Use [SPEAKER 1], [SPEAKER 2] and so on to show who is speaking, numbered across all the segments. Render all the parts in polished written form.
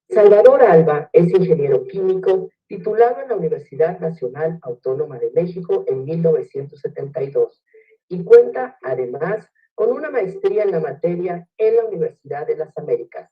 [SPEAKER 1] Salvador Alba es ingeniero químico titulado en la Universidad Nacional Autónoma de México en 1972 y cuenta además con una maestría en la materia en la Universidad de las Américas.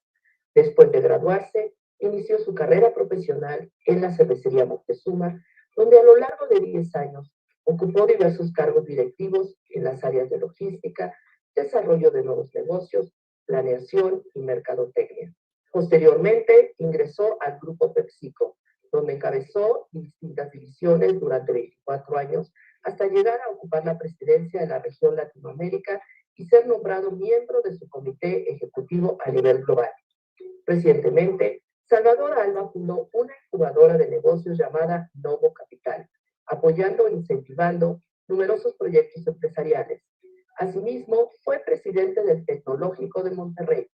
[SPEAKER 1] Después de graduarse, inició su carrera profesional en la cervecería Moctezuma, donde a lo largo de 10 años ocupó diversos cargos directivos en las áreas de logística, desarrollo de nuevos negocios, planeación y mercadotecnia. Posteriormente ingresó al grupo PepsiCo, donde encabezó distintas divisiones durante 24 años hasta llegar a ocupar la presidencia de la región Latinoamérica y ser nombrado miembro de su comité ejecutivo a nivel global. Recientemente, Salvador Alba fundó una incubadora de negocios llamada Novo Capital, apoyando e incentivando numerosos proyectos empresariales. Asimismo, fue presidente del Tecnológico de Monterrey.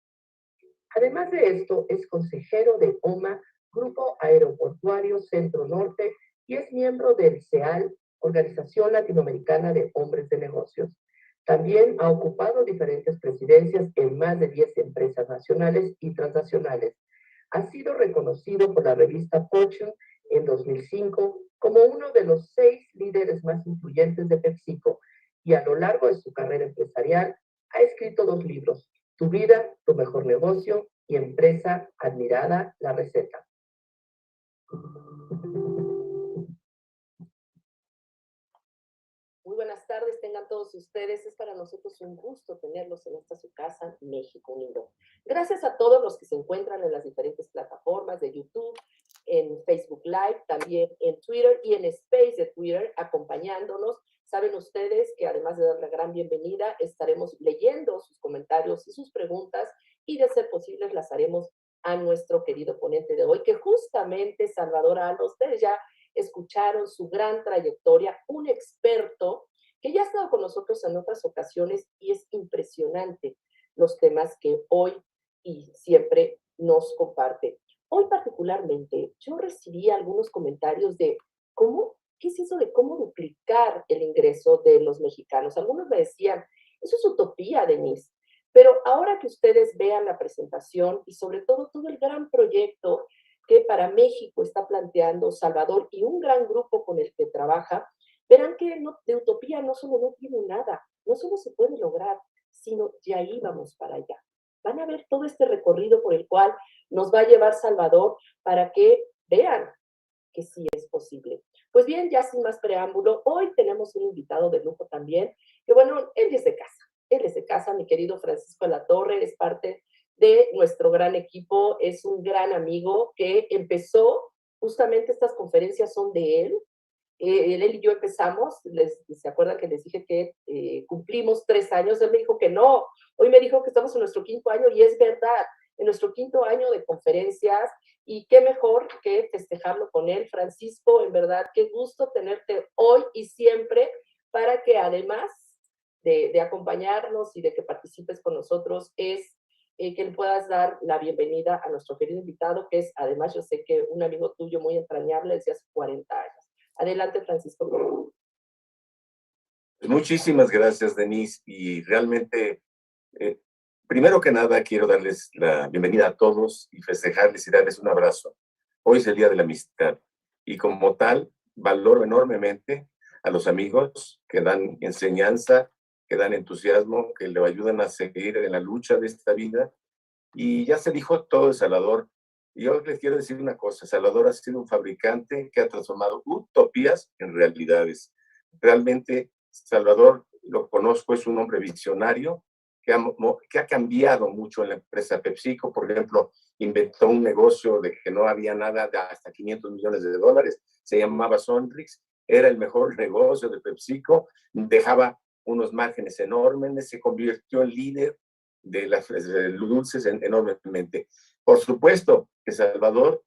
[SPEAKER 1] Además de esto, es consejero de OMA, Grupo Aeroportuario Centro Norte, y es miembro del CEAL, Organización Latinoamericana de Hombres de Negocios. También ha ocupado diferentes presidencias en más de 10 empresas nacionales y transnacionales. Ha sido reconocido por la revista Fortune en 2005 como uno de los 6 líderes más influyentes de PepsiCo, y a lo largo de su carrera empresarial ha escrito 2 libros: Tu vida, tu mejor negocio, y Empresa admirada, la receta. Muy buenas tardes, tengan todos ustedes. Es para nosotros un gusto tenerlos en esta su casa, México Unido. Gracias a todos los que se encuentran en las diferentes plataformas de YouTube, en Facebook Live, también en Twitter y en Space de Twitter, acompañándonos. Saben ustedes que además de dar la gran bienvenida, estaremos leyendo sus comentarios y sus preguntas, y de ser posibles las haremos a nuestro querido ponente de hoy, que justamente Salvador Alba, ustedes ya escucharon su gran trayectoria, un experto que ya ha estado con nosotros en otras ocasiones, y es impresionante los temas que hoy y siempre nos comparte. Hoy particularmente yo recibí algunos comentarios de ¿qué es eso de cómo duplicar el ingreso de los mexicanos? Algunos me decían, eso es utopía, Denise. Pero ahora que ustedes vean la presentación y sobre todo el gran proyecto que para México está planteando Salvador y un gran grupo con el que trabaja, verán que de utopía no solo no tiene nada, no solo se puede lograr, sino ya íbamos para allá. Van a ver todo este recorrido por el cual nos va a llevar Salvador para que vean que sí es posible. Pues bien, ya sin más preámbulo, hoy tenemos un invitado de lujo también, que bueno, él es de casa, mi querido Francisco de la Torre, es parte de nuestro gran equipo, es un gran amigo que empezó, justamente estas conferencias son de él. Él y yo empezamos, ¿se acuerdan que les dije que cumplimos 3 años? Él me dijo que no, hoy me dijo que estamos en nuestro 5º año, y es verdad, en nuestro 5º año de conferencias, y qué mejor que festejarlo con él. Francisco, en verdad, qué gusto tenerte hoy y siempre, para que además de acompañarnos y de que participes con nosotros, es que le puedas dar la bienvenida a nuestro querido invitado, que es además, yo sé que un amigo tuyo muy entrañable desde hace 40 años. Adelante, Francisco.
[SPEAKER 2] Muchísimas gracias, Denise, y realmente, primero que nada, quiero darles la bienvenida a todos y festejarles y darles un abrazo. Hoy es el Día de la Amistad, y como tal, valoro enormemente a los amigos que dan enseñanza, que dan entusiasmo, que le ayudan a seguir en la lucha de esta vida. Y ya se dijo todo de Salvador. Y yo les quiero decir una cosa: Salvador ha sido un fabricante que ha transformado utopías en realidades. Realmente, Salvador, lo conozco, es un hombre visionario que ha cambiado mucho en la empresa PepsiCo. Por ejemplo, inventó un negocio de que no había nada, de hasta $500 millones, se llamaba Sonrix, era el mejor negocio de PepsiCo, dejaba unos márgenes enormes, se convirtió en líder de las dulces enormemente. Por supuesto que Salvador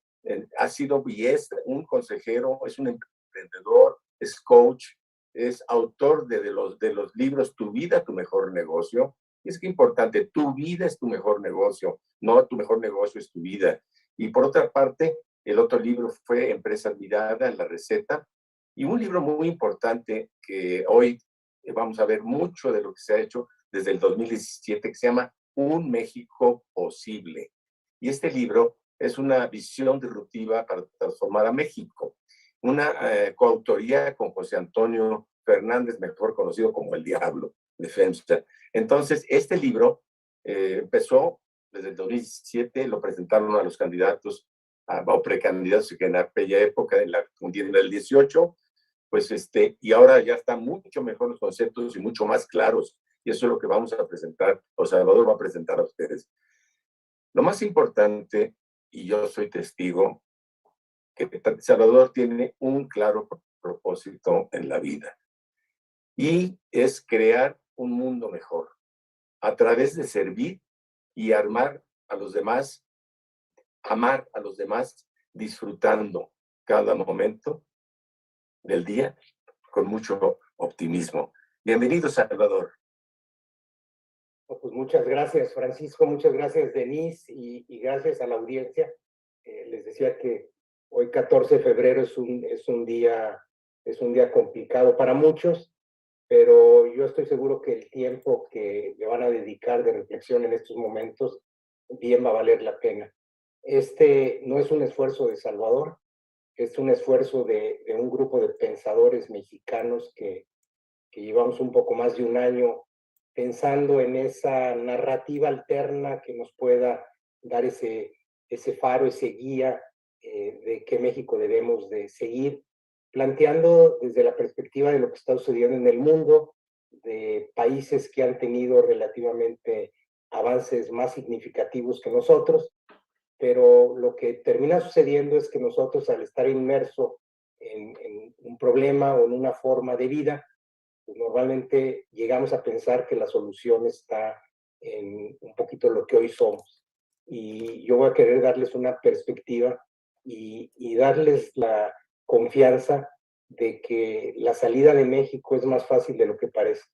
[SPEAKER 2] ha sido y es un consejero, es un emprendedor, es coach, es autor de los libros Tu vida, tu mejor negocio. Y es que importante, tu vida es tu mejor negocio, no tu mejor negocio es tu vida. Y por otra parte, el otro libro fue Empresa Admirada, La Receta, y un libro muy importante que hoy vamos a ver mucho de lo que se ha hecho desde el 2017, que se llama Un México Posible. Y este libro es una visión disruptiva para transformar a México. Una coautoría con José Antonio Fernández, mejor conocido como El Diablo, de FEMSA. Entonces, este libro empezó desde el 2017, lo presentaron a los candidatos o precandidatos en aquella época, en la contienda del 18, pues y ahora ya están mucho mejor los conceptos y mucho más claros. Y eso es lo que vamos a presentar, o Salvador va a presentar a ustedes. Lo más importante, y yo soy testigo, que Salvador tiene un claro propósito en la vida. Y es crear un mundo mejor a través de servir y amar a los demás, disfrutando cada momento del día con mucho optimismo. Bienvenido, Salvador.
[SPEAKER 3] Pues muchas gracias, Francisco, muchas gracias, Denise, y gracias a la audiencia. Les decía que hoy, 14 de febrero, es un día complicado para muchos, pero yo estoy seguro que el tiempo que le van a dedicar de reflexión en estos momentos bien va a valer la pena. Este no es un esfuerzo de Salvador, es un esfuerzo de un grupo de pensadores mexicanos que llevamos un poco más de un año pensando en esa narrativa alterna que nos pueda dar ese faro, ese guía de qué México debemos de seguir, planteando desde la perspectiva de lo que está sucediendo en el mundo, de países que han tenido relativamente avances más significativos que nosotros, pero lo que termina sucediendo es que nosotros, al estar inmersos en un problema o en una forma de vida, pues normalmente llegamos a pensar que la solución está en un poquito lo que hoy somos. Y yo voy a querer darles una perspectiva y darles la confianza de que la salida de México es más fácil de lo que parece.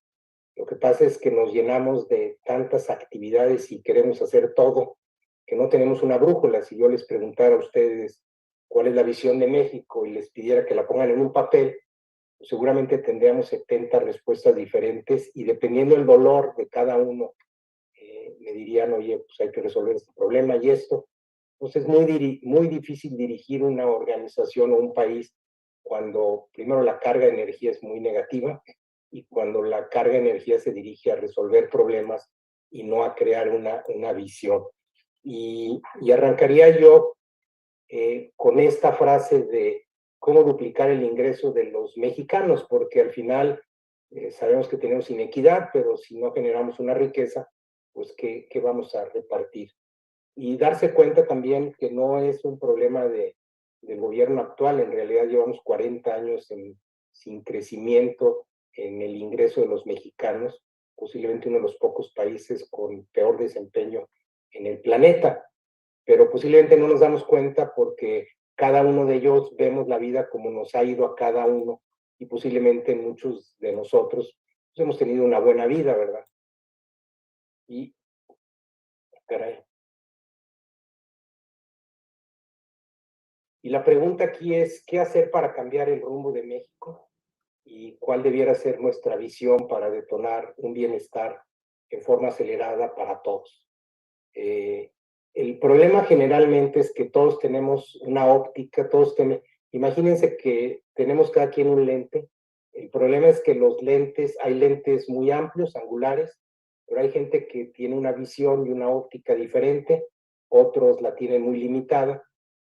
[SPEAKER 3] Lo que pasa es que nos llenamos de tantas actividades y queremos hacer todo, que no tenemos una brújula. Si yo les preguntara a ustedes cuál es la visión de México y les pidiera que la pongan en un papel, pues seguramente tendríamos 70 respuestas diferentes y dependiendo del dolor de cada uno, me dirían, oye, pues hay que resolver este problema y esto. Entonces es muy difícil dirigir una organización o un país cuando primero la carga de energía es muy negativa y cuando la carga de energía se dirige a resolver problemas y no a crear una visión. Y arrancaría yo con esta frase de cómo duplicar el ingreso de los mexicanos, porque al final sabemos que tenemos inequidad, pero si no generamos una riqueza, pues ¿qué vamos a repartir? Y darse cuenta también que no es un problema del gobierno actual, en realidad llevamos 40 años sin crecimiento en el ingreso de los mexicanos, posiblemente uno de los pocos países con peor desempeño en el planeta, pero posiblemente no nos damos cuenta porque cada uno de ellos vemos la vida como nos ha ido a cada uno y posiblemente muchos de nosotros pues, hemos tenido una buena vida, ¿verdad? Y, caray. Y la pregunta aquí es, ¿qué hacer para cambiar el rumbo de México? ¿Y cuál debiera ser nuestra visión para detonar un bienestar en forma acelerada para todos? El problema generalmente es que todos tenemos una óptica, imagínense que tenemos cada quien un lente. El problema es que hay lentes muy amplios, angulares, pero hay gente que tiene una visión y una óptica diferente, otros la tienen muy limitada,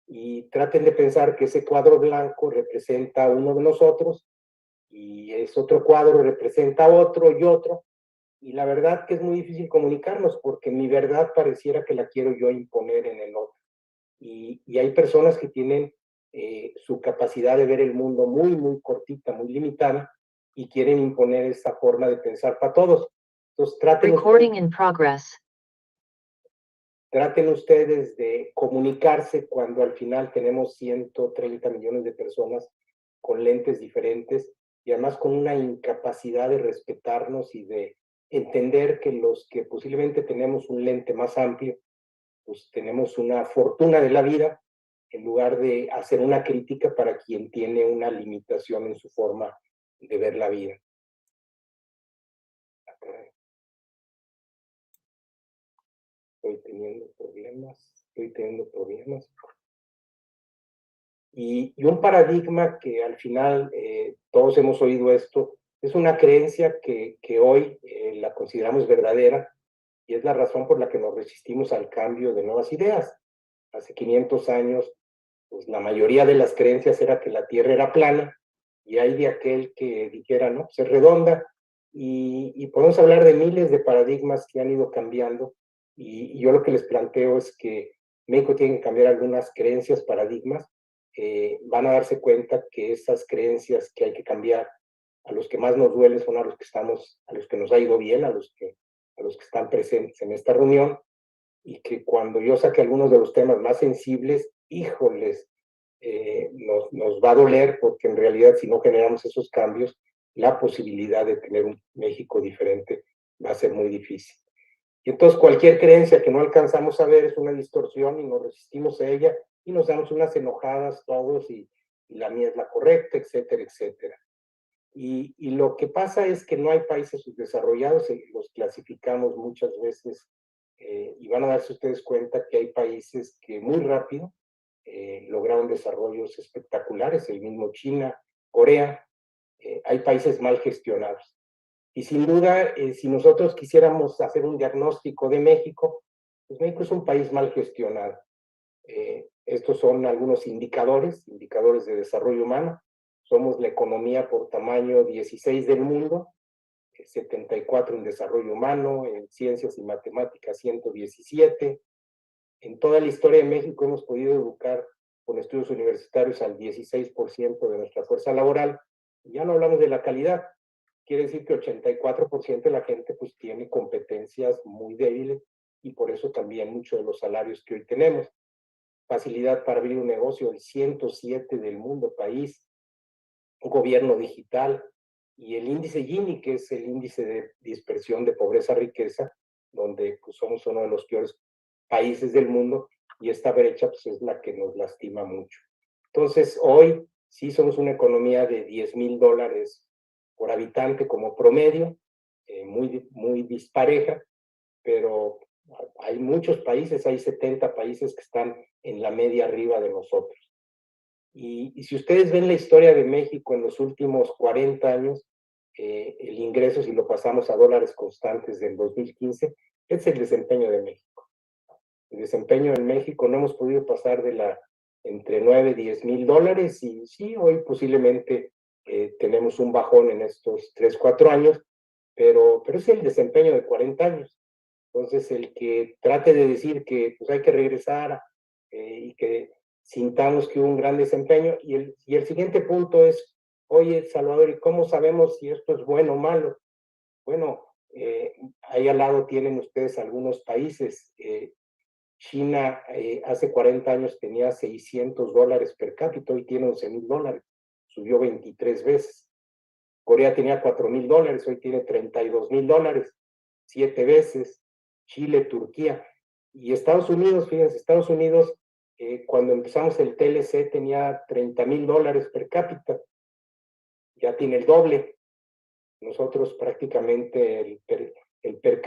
[SPEAKER 3] y traten de pensar que ese cuadro blanco representa a uno de nosotros, y ese otro cuadro representa a otro y otro, y la verdad que es muy difícil comunicarnos porque mi verdad pareciera que la quiero yo imponer en el otro. Y hay personas que tienen su capacidad de ver el mundo muy cortita, muy limitada, y quieren imponer esta forma de pensar para todos. Entonces traten traten ustedes de comunicarse cuando al final tenemos 130 millones de personas con lentes diferentes y además con una incapacidad de respetarnos y de entender que los que posiblemente tenemos un lente más amplio, pues tenemos una fortuna de la vida en lugar de hacer una crítica para quien tiene una limitación en su forma de ver la vida. Estoy teniendo problemas. Y un paradigma que al final todos hemos oído esto, es una creencia que hoy la consideramos verdadera y es la razón por la que nos resistimos al cambio de nuevas ideas. Hace 500 años, pues la mayoría de las creencias era que la Tierra era plana y hay de aquel que dijera, no, pues es redonda. Y podemos hablar de miles de paradigmas que han ido cambiando y yo lo que les planteo es que México tiene que cambiar algunas creencias, paradigmas. Van a darse cuenta que esas creencias que hay que cambiar, a los que más nos duelen son a los que nos ha ido bien, a los que están presentes en esta reunión, y que cuando yo saque algunos de los temas más sensibles, híjoles, nos va a doler, porque en realidad si no generamos esos cambios, la posibilidad de tener un México diferente va a ser muy difícil. Y entonces cualquier creencia que no alcanzamos a ver es una distorsión y nos resistimos a ella y nos damos unas enojadas todos y la mía es la correcta, etcétera, etcétera. Y lo que pasa es que no hay países subdesarrollados, los clasificamos muchas veces y van a darse ustedes cuenta que hay países que muy rápido lograron desarrollos espectaculares, el mismo China, Corea, hay países mal gestionados. Y sin duda, si nosotros quisiéramos hacer un diagnóstico de México, pues México es un país mal gestionado. Estos son algunos indicadores de desarrollo humano. Somos la economía por tamaño 16 del mundo, 74 en desarrollo humano, en ciencias y matemáticas 117. En toda la historia de México hemos podido educar con estudios universitarios al 16% de nuestra fuerza laboral. Ya no hablamos de la calidad. Quiere decir que 84% de la gente pues tiene competencias muy débiles y por eso también muchos de los salarios que hoy tenemos. Facilidad para abrir un negocio, el 107 del mundo, país, gobierno digital y el índice Gini, que es el índice de dispersión de pobreza-riqueza, donde pues, somos uno de los peores países del mundo y esta brecha pues, es la que nos lastima mucho. Entonces, hoy sí somos una economía de $10,000 por habitante como promedio, muy dispareja, pero hay muchos países, hay 70 países que están en la media arriba de nosotros. Y si ustedes ven la historia de México en los últimos 40 años, el ingreso, si lo pasamos a dólares constantes del 2015, es el desempeño de México. El desempeño en México no hemos podido pasar de entre 9 y 10 mil dólares y sí, hoy posiblemente tenemos un bajón en estos 3, 4 años, pero es el desempeño de 40 años. Entonces, el que trate de decir que pues, hay que regresar y que sintamos que hubo un gran desempeño. Y el siguiente punto es, oye, Salvador, ¿y cómo sabemos si esto es bueno o malo? Bueno, ahí al lado tienen ustedes algunos países. China hace 40 años tenía $600 per cápita, hoy tiene $11,000, subió 23 veces. Corea tenía $4,000, hoy tiene $32,000, 7 veces. Chile, Turquía. Y Estados Unidos, fíjense, Estados Unidos, cuando empezamos el TLC tenía $30,000 per cápita. Ya tiene el doble. Nosotros prácticamente el per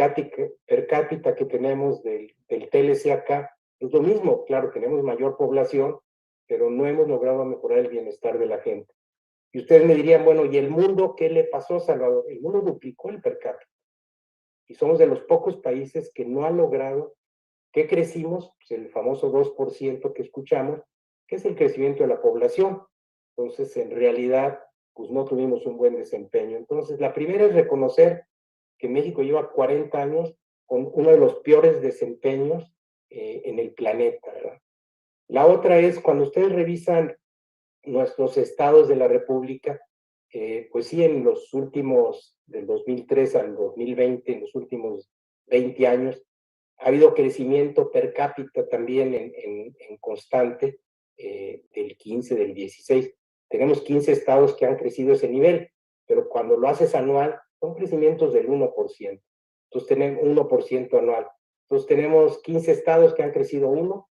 [SPEAKER 3] cápita que tenemos del TLC acá es lo mismo. Claro, tenemos mayor población, pero no hemos logrado mejorar el bienestar de la gente. Y ustedes me dirían, bueno, ¿y el mundo qué le pasó, Salvador? El mundo duplicó el per cápita. Y somos de los pocos países que no han logrado, ¿qué crecimos? Pues el famoso 2% que escuchamos, que es el crecimiento de la población. Entonces, en realidad, pues no tuvimos un buen desempeño. Entonces, la primera es reconocer que México lleva 40 años con uno de los peores desempeños en el planeta, ¿verdad? La otra es, cuando ustedes revisan nuestros estados de la República, pues sí, en los últimos, del 2003 al 2020, en los últimos 20 años, Ha habido crecimiento per cápita también en constante del 15, del 16. Tenemos 15 estados que han crecido ese nivel, pero cuando lo haces anual, son crecimientos del 1%. Entonces tenemos 1% anual. Entonces tenemos 15 estados que han crecido 1,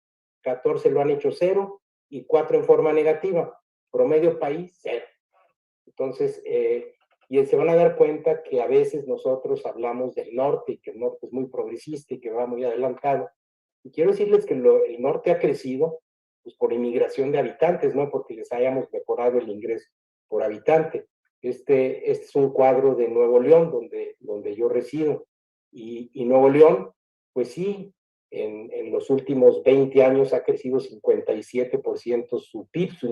[SPEAKER 3] 14 lo han hecho 0 y 4 en forma negativa. Promedio país, 0. Entonces, y se van a dar cuenta que a veces nosotros hablamos del norte y que el norte es muy progresista y que va muy adelantado. Y quiero decirles que el norte ha crecido pues, por inmigración de habitantes, no porque les hayamos mejorado el ingreso por habitante. Este es un cuadro de Nuevo León, donde yo resido. Y Nuevo León, pues sí, en los últimos 20 años ha crecido 57% su PIB, su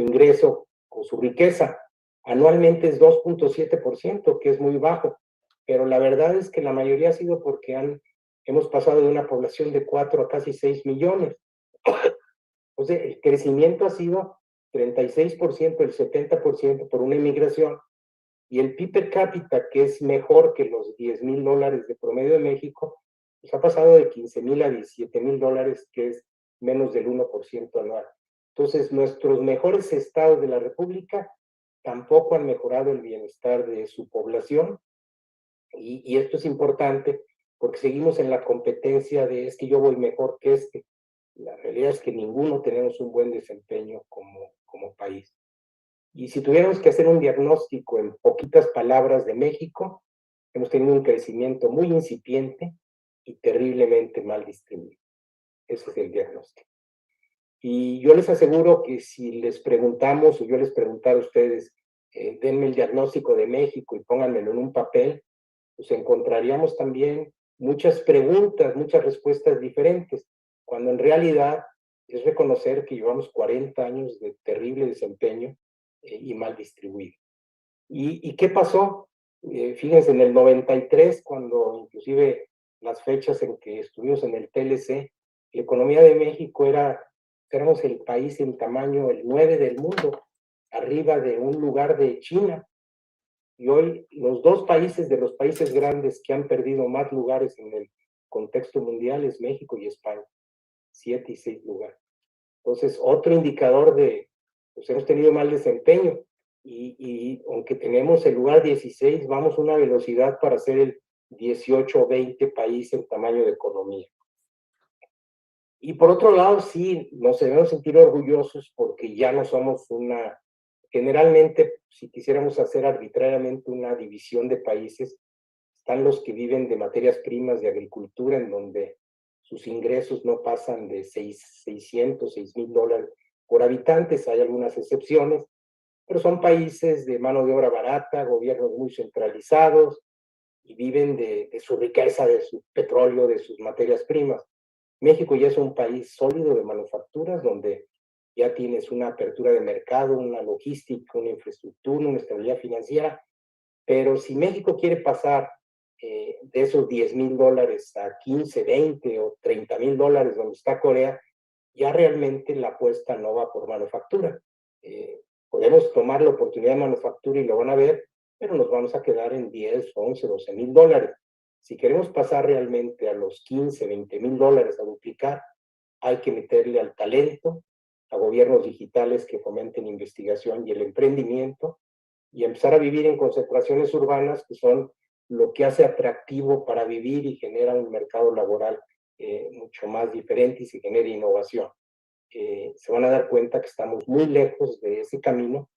[SPEAKER 3] ingreso o su riqueza. Anualmente es 2.7%, que es muy bajo, pero la verdad es que la mayoría ha sido porque hemos pasado de una población de 4 a casi 6 millones. O sea, el crecimiento ha sido 36%, el 70% por una inmigración, y el PIB per cápita, que es mejor que los $10,000 de promedio de México, pues ha pasado de 15,000 a 17,000 dólares, que es menos del 1% anual. Entonces, nuestros mejores estados de la República tampoco han mejorado el bienestar de su población, y esto es importante porque seguimos en la competencia de es que yo voy mejor que este. La realidad es que ninguno tenemos un buen desempeño como país. Y si tuviéramos que hacer un diagnóstico en poquitas palabras de México, hemos tenido un crecimiento muy incipiente y terriblemente mal distribuido. Ese es el diagnóstico. Y yo les aseguro que si les preguntamos, o yo les preguntara a ustedes, denme el diagnóstico de México y pónganmelo en un papel, pues encontraríamos también muchas preguntas, muchas respuestas diferentes, cuando en realidad es reconocer que llevamos 40 años de terrible desempeño y mal distribuido. ¿Y qué pasó? Fíjense, en el 93, cuando inclusive las fechas en que estuvimos en el TLC, la economía de México éramos el país en tamaño, el 9 del mundo, arriba de un lugar de China. Y hoy los dos países de los países grandes que han perdido más lugares en el contexto mundial es México y España, 7 y 6 lugares. Entonces, otro indicador pues hemos tenido mal desempeño y aunque tenemos el lugar 16, vamos a una velocidad para ser el 18 o 20 país en tamaño de economía. Y por otro lado, sí, nos debemos sentir orgullosos porque ya no somos generalmente, si quisiéramos hacer arbitrariamente una división de países, están los que viven de materias primas de agricultura, en donde sus ingresos no pasan de 600, 6,000 dólares por habitantes. Hay algunas excepciones, pero son países de mano de obra barata, gobiernos muy centralizados, y viven de su riqueza, de su petróleo, de sus materias primas. México ya es un país sólido de manufacturas, donde ya tienes una apertura de mercado, una logística, una infraestructura, una estabilidad financiera, pero si México quiere pasar de esos 10,000 dólares a 15, 20 o 30,000 dólares donde está Corea, ya realmente la apuesta no va por manufactura. Podemos tomar la oportunidad de manufactura y lo van a ver, pero nos vamos a quedar en 10, 11, 12,000 dólares. Si queremos pasar realmente a los 15, 20,000 dólares a duplicar, hay que meterle al talento, a gobiernos digitales que fomenten investigación y el emprendimiento, y empezar a vivir en concentraciones urbanas que son lo que hace atractivo para vivir y genera un mercado laboral mucho más diferente y se genera innovación. Se van a dar cuenta que estamos muy lejos de ese camino,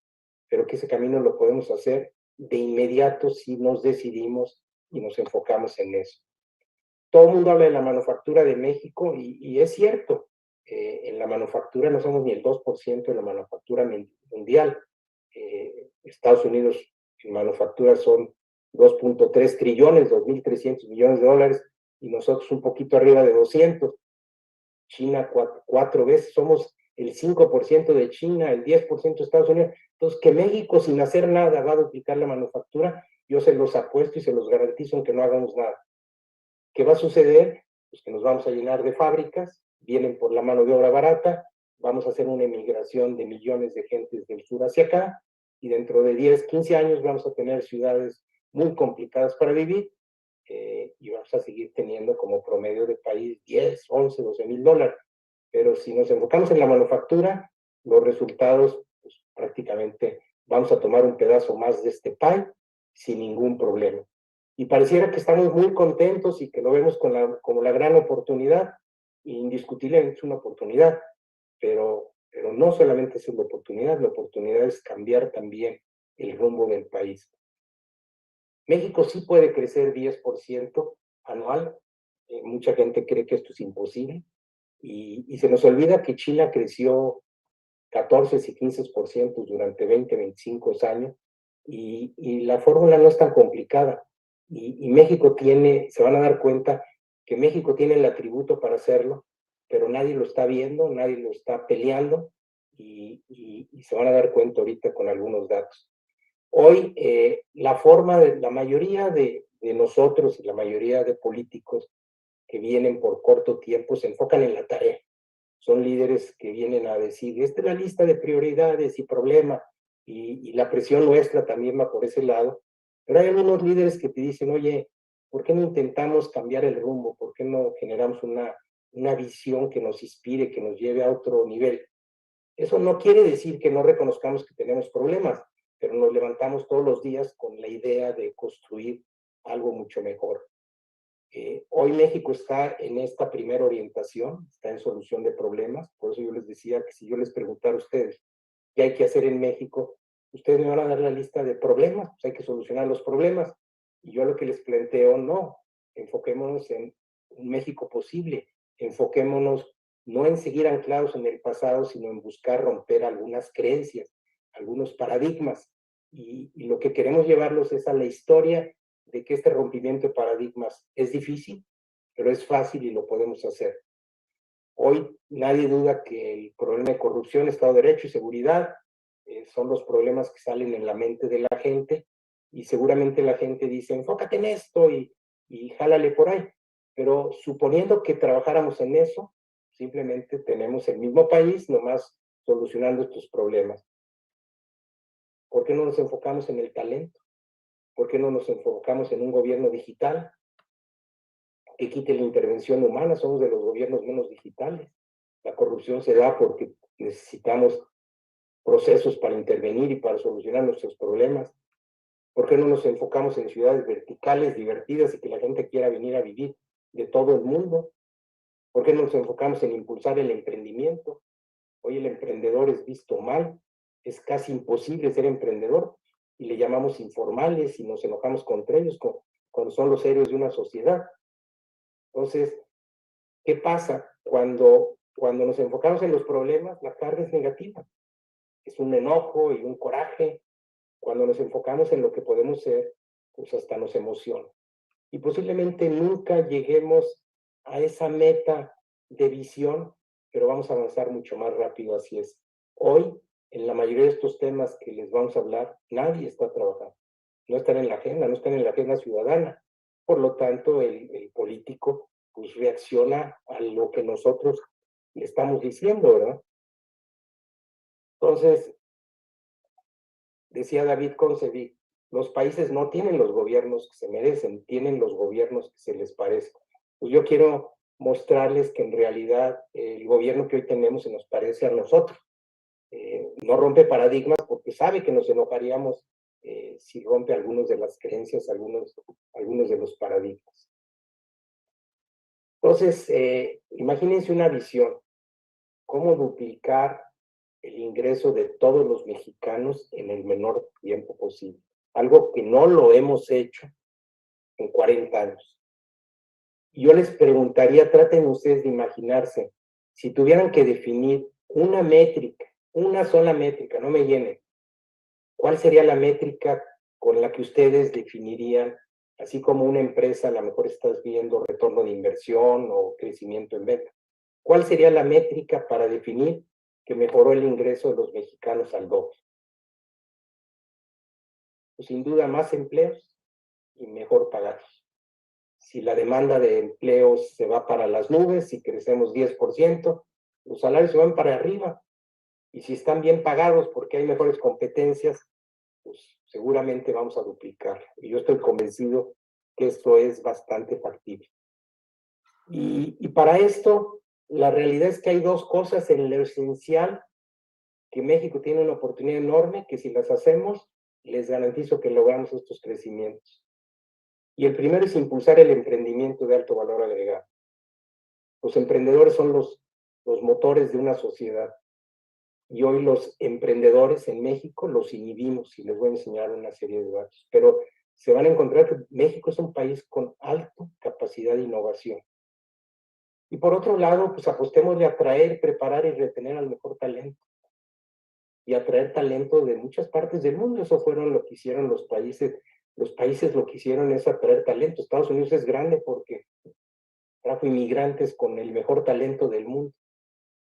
[SPEAKER 3] pero que ese camino lo podemos hacer de inmediato si nos decidimos y nos enfocamos en eso. Todo el mundo habla de la manufactura de México y es cierto, en la manufactura no somos ni el 2% de la manufactura mundial. Estados Unidos en manufactura son 2.3 trillones, 2.300 millones de dólares, y nosotros un poquito arriba de 200. China cuatro veces, somos el 5% de China, el 10% de Estados Unidos. Entonces, que México sin hacer nada va a duplicar la manufactura, yo se los apuesto y se los garantizo aunque no hagamos nada. ¿Qué va a suceder? Pues que nos vamos a llenar de fábricas, vienen por la mano de obra barata, vamos a hacer una emigración de millones de gentes del sur hacia acá, y dentro de 10, 15 años vamos a tener ciudades muy complicadas para vivir, y vamos a seguir teniendo como promedio de país 10, 11, 12 mil dólares. Pero si nos enfocamos en la manufactura, los resultados, pues, prácticamente vamos a tomar un pedazo más de este pie sin ningún problema. Y pareciera que estamos muy contentos y que lo vemos como la gran oportunidad, y indiscutiblemente es una oportunidad, pero no solamente es una oportunidad, la oportunidad es cambiar también el rumbo del país. México sí puede crecer 10% anual, mucha gente cree que esto es imposible, y se nos olvida que China creció 14 y 15% durante 20, 25 años, y la fórmula no es tan complicada. Y México se van a dar cuenta que México tiene el atributo para hacerlo, pero nadie lo está viendo, nadie lo está peleando, y se van a dar cuenta ahorita con algunos datos. Hoy, la mayoría de nosotros y la mayoría de políticos que vienen por corto tiempo se enfocan en la tarea. Son líderes que vienen a decir, esta es la lista de prioridades y problemas, y la presión nuestra también va por ese lado. Pero hay algunos líderes que te dicen, oye, ¿por qué no intentamos cambiar el rumbo? ¿Por qué no generamos una visión que nos inspire, que nos lleve a otro nivel? Eso no quiere decir que no reconozcamos que tenemos problemas, pero nos levantamos todos los días con la idea de construir algo mucho mejor. Hoy México está en esta primera orientación, está en solución de problemas. Por eso yo les decía que si yo les preguntara a ustedes qué hay que hacer en México, ustedes me van a dar la lista de problemas, pues hay que solucionar los problemas. Y yo lo que les planteo, no, enfoquémonos en un México posible, enfoquémonos no en seguir anclados en el pasado, sino en buscar romper algunas creencias, algunos paradigmas. Y lo que queremos llevarlos es a la historia de que este rompimiento de paradigmas es difícil, pero es fácil y lo podemos hacer. Hoy nadie duda que el problema de corrupción, Estado de Derecho y seguridad son los problemas que salen en la mente de la gente, y seguramente la gente dice, enfócate en esto y jálale por ahí. Pero suponiendo que trabajáramos en eso, simplemente tenemos el mismo país, nomás solucionando estos problemas. ¿Por qué no nos enfocamos en el talento? ¿Por qué no nos enfocamos en un gobierno digital que quite la intervención humana? Somos de los gobiernos menos digitales. La corrupción se da porque necesitamos procesos para intervenir y para solucionar nuestros problemas. ¿Por qué no nos enfocamos en ciudades verticales, divertidas y que la gente quiera venir a vivir de todo el mundo? ¿Por qué no nos enfocamos en impulsar el emprendimiento? Hoy el emprendedor es visto mal, es casi imposible ser emprendedor, y le llamamos informales y nos enojamos contra ellos cuando son los héroes de una sociedad. Entonces, ¿qué pasa? Cuando nos enfocamos en los problemas, la carga es negativa. Es un enojo y un coraje. Cuando nos enfocamos en lo que podemos ser, pues hasta nos emociona. Y posiblemente nunca lleguemos a esa meta de visión, pero vamos a avanzar mucho más rápido, así es. Hoy, en la mayoría de estos temas que les vamos a hablar, nadie está trabajando. No están en la agenda, no están en la agenda ciudadana. Por lo tanto, el político pues reacciona a lo que nosotros le estamos diciendo, ¿verdad? Entonces, decía David Concevic, los países no tienen los gobiernos que se merecen, tienen los gobiernos que se les parezcan. Pues yo quiero mostrarles que en realidad el gobierno que hoy tenemos se nos parece a nosotros. No rompe paradigmas porque sabe que nos enojaríamos si rompe algunas de las creencias, algunos de los paradigmas. Entonces, imagínense una visión, cómo duplicar el ingreso de todos los mexicanos en el menor tiempo posible. Algo que no lo hemos hecho en 40 años. Y yo les preguntaría, traten ustedes de imaginarse, si tuvieran que definir una métrica, una sola métrica, no me llenen, ¿cuál sería la métrica con la que ustedes definirían, así como una empresa, a lo mejor estás viendo retorno de inversión o crecimiento en venta? ¿Cuál sería la métrica para definir que mejoró el ingreso de los mexicanos al doble? Pues sin duda más empleos y mejor pagados. Si la demanda de empleos se va para las nubes y crecemos 10%, los salarios se van para arriba. Y si están bien pagados porque hay mejores competencias, pues seguramente vamos a duplicar. Y yo estoy convencido que esto es bastante factible. Y para esto, la realidad es que hay dos cosas en lo esencial que México tiene una oportunidad enorme, que si las hacemos, les garantizo que logramos estos crecimientos. Y el primero es impulsar el emprendimiento de alto valor agregado. Los emprendedores son los motores de una sociedad. Y hoy los emprendedores en México los inhibimos, y les voy a enseñar una serie de datos. Pero se van a encontrar que México es un país con alta capacidad de innovación. Y por otro lado, pues apostémosle a atraer, preparar y retener al mejor talento. Y atraer talento de muchas partes del mundo. Eso fueron lo que hicieron los países. Los países lo que hicieron es atraer talento. Estados Unidos es grande porque trajo inmigrantes con el mejor talento del mundo.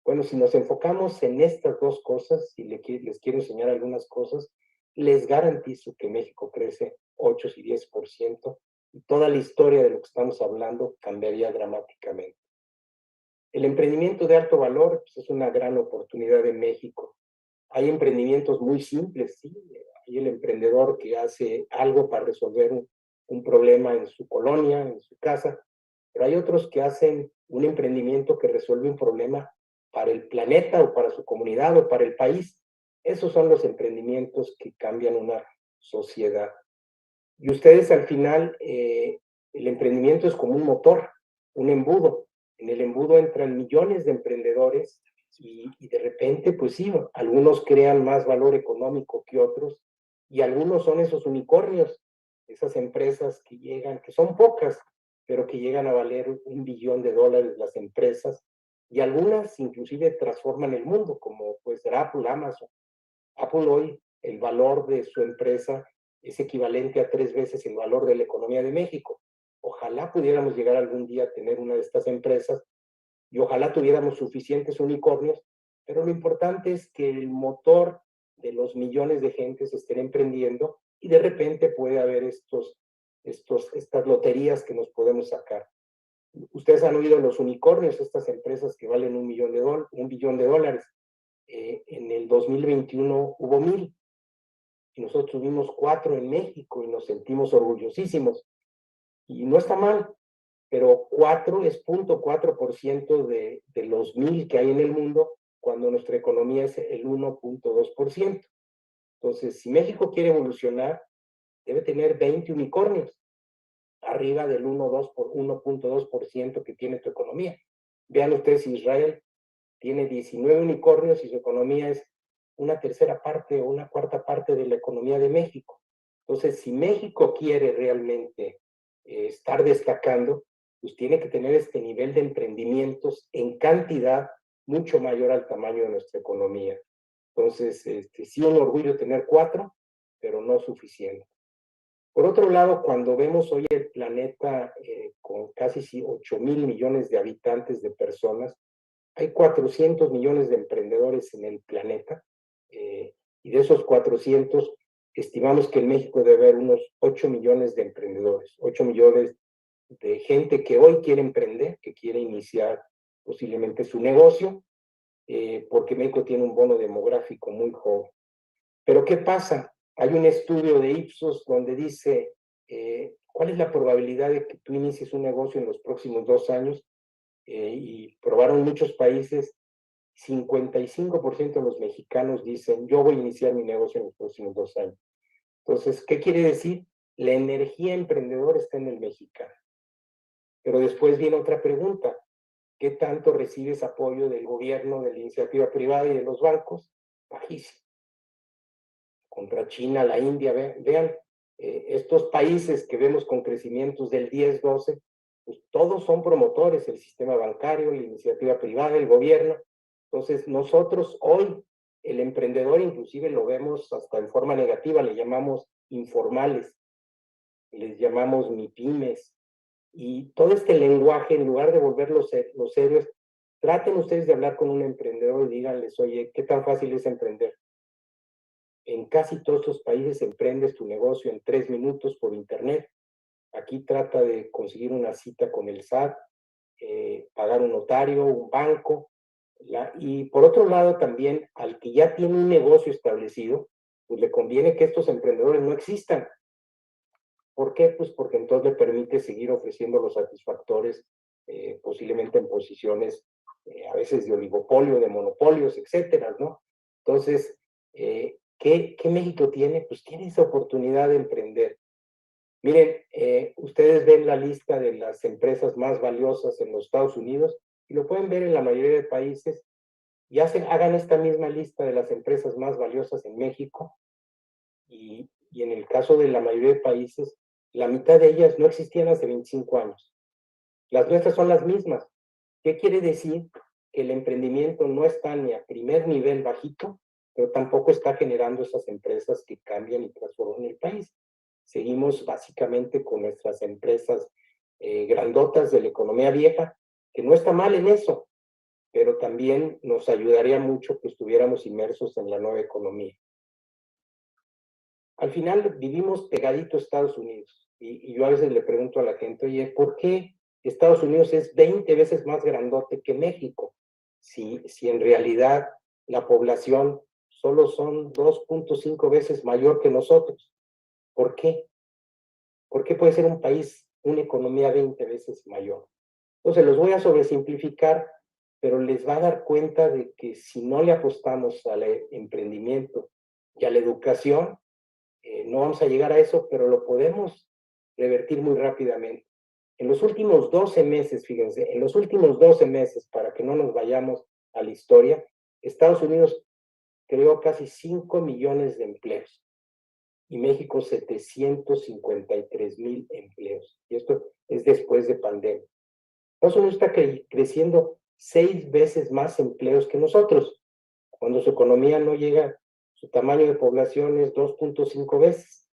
[SPEAKER 3] Bueno, si nos enfocamos en estas dos cosas, y les quiero enseñar algunas cosas, les garantizo que México crece 8 y 10%, y toda la historia de lo que estamos hablando cambiaría dramáticamente. El emprendimiento de alto valor pues, es una gran oportunidad en México. Hay emprendimientos muy simples, sí. Hay el emprendedor que hace algo para resolver un problema en su colonia, en su casa, pero hay otros que hacen un emprendimiento que resuelve un problema para el planeta o para su comunidad o para el país. Esos son los emprendimientos que cambian una sociedad. Y ustedes al final, el emprendimiento es como un motor, un embudo. En el embudo entran millones de emprendedores y de repente, pues sí, algunos crean más valor económico que otros y algunos son esos unicornios, esas empresas que llegan, que son pocas, pero que llegan a valer $1 billón las empresas, y algunas inclusive transforman el mundo, como puede ser Apple, Amazon. Apple hoy, el valor de su empresa es equivalente a 3 veces el valor de la economía de México. Ojalá pudiéramos llegar algún día a tener una de estas empresas y ojalá tuviéramos suficientes unicornios, pero lo importante es que el motor de los millones de gentes estén emprendiendo y de repente puede haber estas loterías que nos podemos sacar. Ustedes han oído los unicornios, estas empresas que valen $1 billón. En el 2021 hubo 1,000 y nosotros tuvimos 4 en México y nos sentimos orgullosísimos. Y no está mal, pero 4 es 0.4% de los 1,000 que hay en el mundo, cuando nuestra economía es el 1.2%. Entonces, si México quiere evolucionar, debe tener 20 unicornios, arriba del 1.2% que tiene tu economía. Vean ustedes, Israel tiene 19 unicornios y su economía es una tercera parte o una cuarta parte de la economía de México. Entonces, si México quiere realmente estar destacando, pues tiene que tener este nivel de emprendimientos en cantidad mucho mayor al tamaño de nuestra economía. Entonces, sí, un orgullo tener 4, pero no suficiente. Por otro lado, cuando vemos hoy el planeta con casi 8,000 millones de habitantes, de personas, hay 400 millones de emprendedores en el planeta, y de esos 400, estimamos que en México debe haber unos 8 millones de emprendedores, 8 millones de gente que hoy quiere emprender, que quiere iniciar posiblemente su negocio, porque México tiene un bono demográfico muy joven. Pero ¿qué pasa? Hay un estudio de Ipsos donde dice, ¿cuál es la probabilidad de que tú inicies un negocio en los próximos 2 años? Y probaron muchos países, 55% de los mexicanos dicen, yo voy a iniciar mi negocio en los próximos 2 años. Entonces, ¿qué quiere decir? La energía emprendedora está en el mexicano. Pero después viene otra pregunta, ¿qué tanto recibes apoyo del gobierno, de la iniciativa privada y de los bancos? Bajísimo. Contra China, la India, vean, estos países que vemos con crecimientos del 10, 12, pues todos son promotores, el sistema bancario, la iniciativa privada, el gobierno. Entonces, nosotros hoy, el emprendedor inclusive lo vemos hasta de forma negativa, le llamamos informales, les llamamos MIPYMES, y todo este lenguaje, en lugar de volverlos serios, traten ustedes de hablar con un emprendedor y díganles, oye, ¿qué tan fácil es emprender? En casi todos estos países emprendes tu negocio en 3 minutos por internet. Aquí trata de conseguir una cita con el SAT, pagar un notario, un banco. Y por otro lado también, al que ya tiene un negocio establecido, pues le conviene que estos emprendedores no existan. ¿Por qué? Pues porque entonces le permite seguir ofreciendo los satisfactores, posiblemente en posiciones a veces de oligopolio, de monopolios, etcétera, ¿no? Entonces, ¿qué México tiene? Pues tiene esa oportunidad de emprender. Miren, ustedes ven la lista de las empresas más valiosas en los Estados Unidos y lo pueden ver en la mayoría de países y hagan esta misma lista de las empresas más valiosas en México y en el caso de la mayoría de países, la mitad de ellas no existían hace 25 años. Las nuestras son las mismas. ¿Qué quiere decir? Que el emprendimiento no está ni a primer nivel bajito, pero tampoco está generando esas empresas que cambian y transforman el país. Seguimos básicamente con nuestras empresas grandotas de la economía vieja, que no está mal en eso, pero también nos ayudaría mucho que estuviéramos inmersos en la nueva economía. Al final vivimos pegadito a Estados Unidos y yo a veces le pregunto a la gente, oye, ¿por qué Estados Unidos es 20 veces más grandote que México? Si en realidad la población solo son 2.5 veces mayor que nosotros. ¿Por qué? ¿Por qué puede ser un país, una economía 20 veces mayor? Entonces los voy a sobresimplificar, pero les va a dar cuenta de que si no le apostamos al emprendimiento y a la educación, no vamos a llegar a eso, pero lo podemos revertir muy rápidamente. En los últimos 12 meses, fíjense, en los últimos 12 meses, para que no nos vayamos a la historia, Estados Unidos creó casi 5 millones de empleos y México 753,000 empleos. Y esto es después de pandemia. Estados Unidos está creciendo 6 veces más empleos que nosotros, cuando su economía no llega, su tamaño de población es 2.5 veces.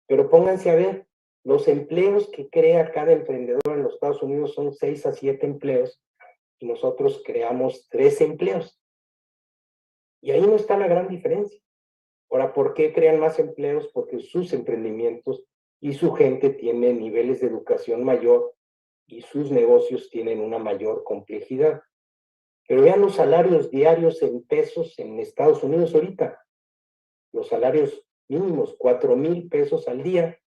[SPEAKER 3] Pero pónganse a ver, los empleos que crea cada emprendedor en los Estados Unidos son 6 a 7 empleos y nosotros creamos 3 empleos. Y ahí no está la gran diferencia. Ahora, ¿por qué crean más empleos? Porque sus emprendimientos y su gente tienen niveles de educación mayor y sus negocios tienen una mayor complejidad. Pero vean los salarios diarios en pesos en Estados Unidos ahorita. Los salarios mínimos, 4,000 pesos al día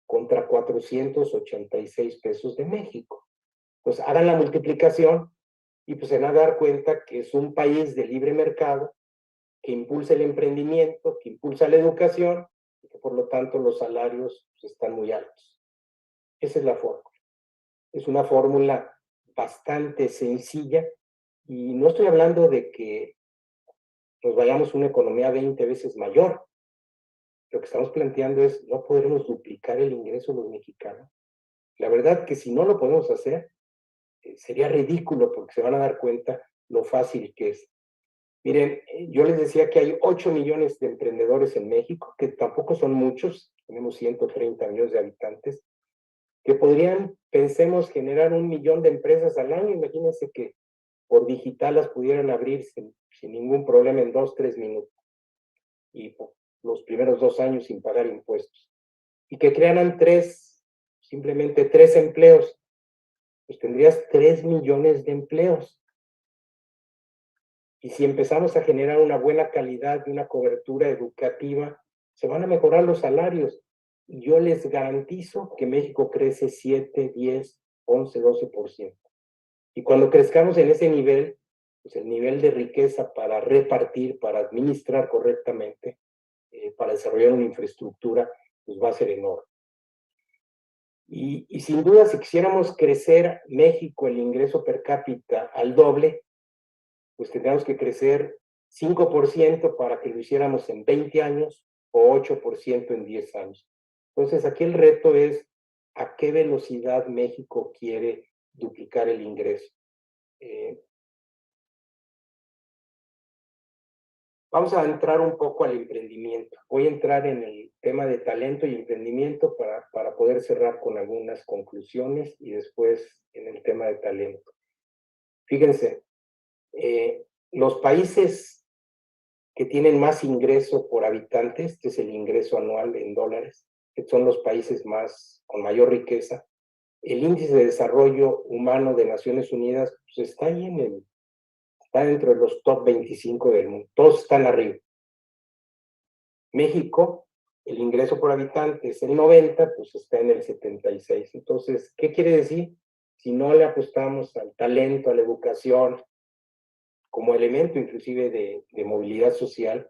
[SPEAKER 3] contra 486 pesos de México. Pues hagan la multiplicación y pues se van a dar cuenta que es un país de libre mercado que impulsa el emprendimiento, que impulsa la educación y que por lo tanto los salarios pues, están muy altos. Esa es la fórmula. Es una fórmula bastante sencilla y no estoy hablando de que nos vayamos a una economía 20 veces mayor. Lo que estamos planteando es, no podremos duplicar el ingreso de los mexicanos. La verdad que si no lo podemos hacer, sería ridículo porque se van a dar cuenta lo fácil que es. Miren, yo les decía que hay 8 millones de emprendedores en México, que tampoco son muchos, tenemos 130 millones de habitantes, que podrían, pensemos, generar 1 millón de empresas al año. Imagínense que por digital las pudieran abrir sin ningún problema en 2, 3 minutos. Y los primeros 2 años sin pagar impuestos. Y que crearan simplemente 3 empleos, pues tendrías 3 millones de empleos. Y si empezamos a generar una buena calidad y una cobertura educativa, se van a mejorar los salarios. Y yo les garantizo que México crece 7, 10, 11, 12%. Y cuando crezcamos en ese nivel, pues el nivel de riqueza para repartir, para administrar correctamente, para desarrollar una infraestructura, pues va a ser enorme. Y sin duda, si quisiéramos crecer México, el ingreso per cápita al doble, pues tendríamos que crecer 5% para que lo hiciéramos en 20 años o 8% en 10 años. Entonces, aquí el reto es a qué velocidad México quiere duplicar el ingreso. Vamos a entrar un poco al emprendimiento. Voy a entrar en el tema de talento y emprendimiento para poder cerrar con algunas conclusiones y después en el tema de talento. Fíjense, los países que tienen más ingreso por habitante, este es el ingreso anual en dólares, que son los países con mayor riqueza, el índice de desarrollo humano de Naciones Unidas pues está ahí está dentro de los top 25 del mundo, todos están arriba. México el ingreso por habitante es el 90, pues está en el 76. Entonces, ¿qué quiere decir? Si no le apostamos al talento, a la educación, como elemento inclusive de movilidad social,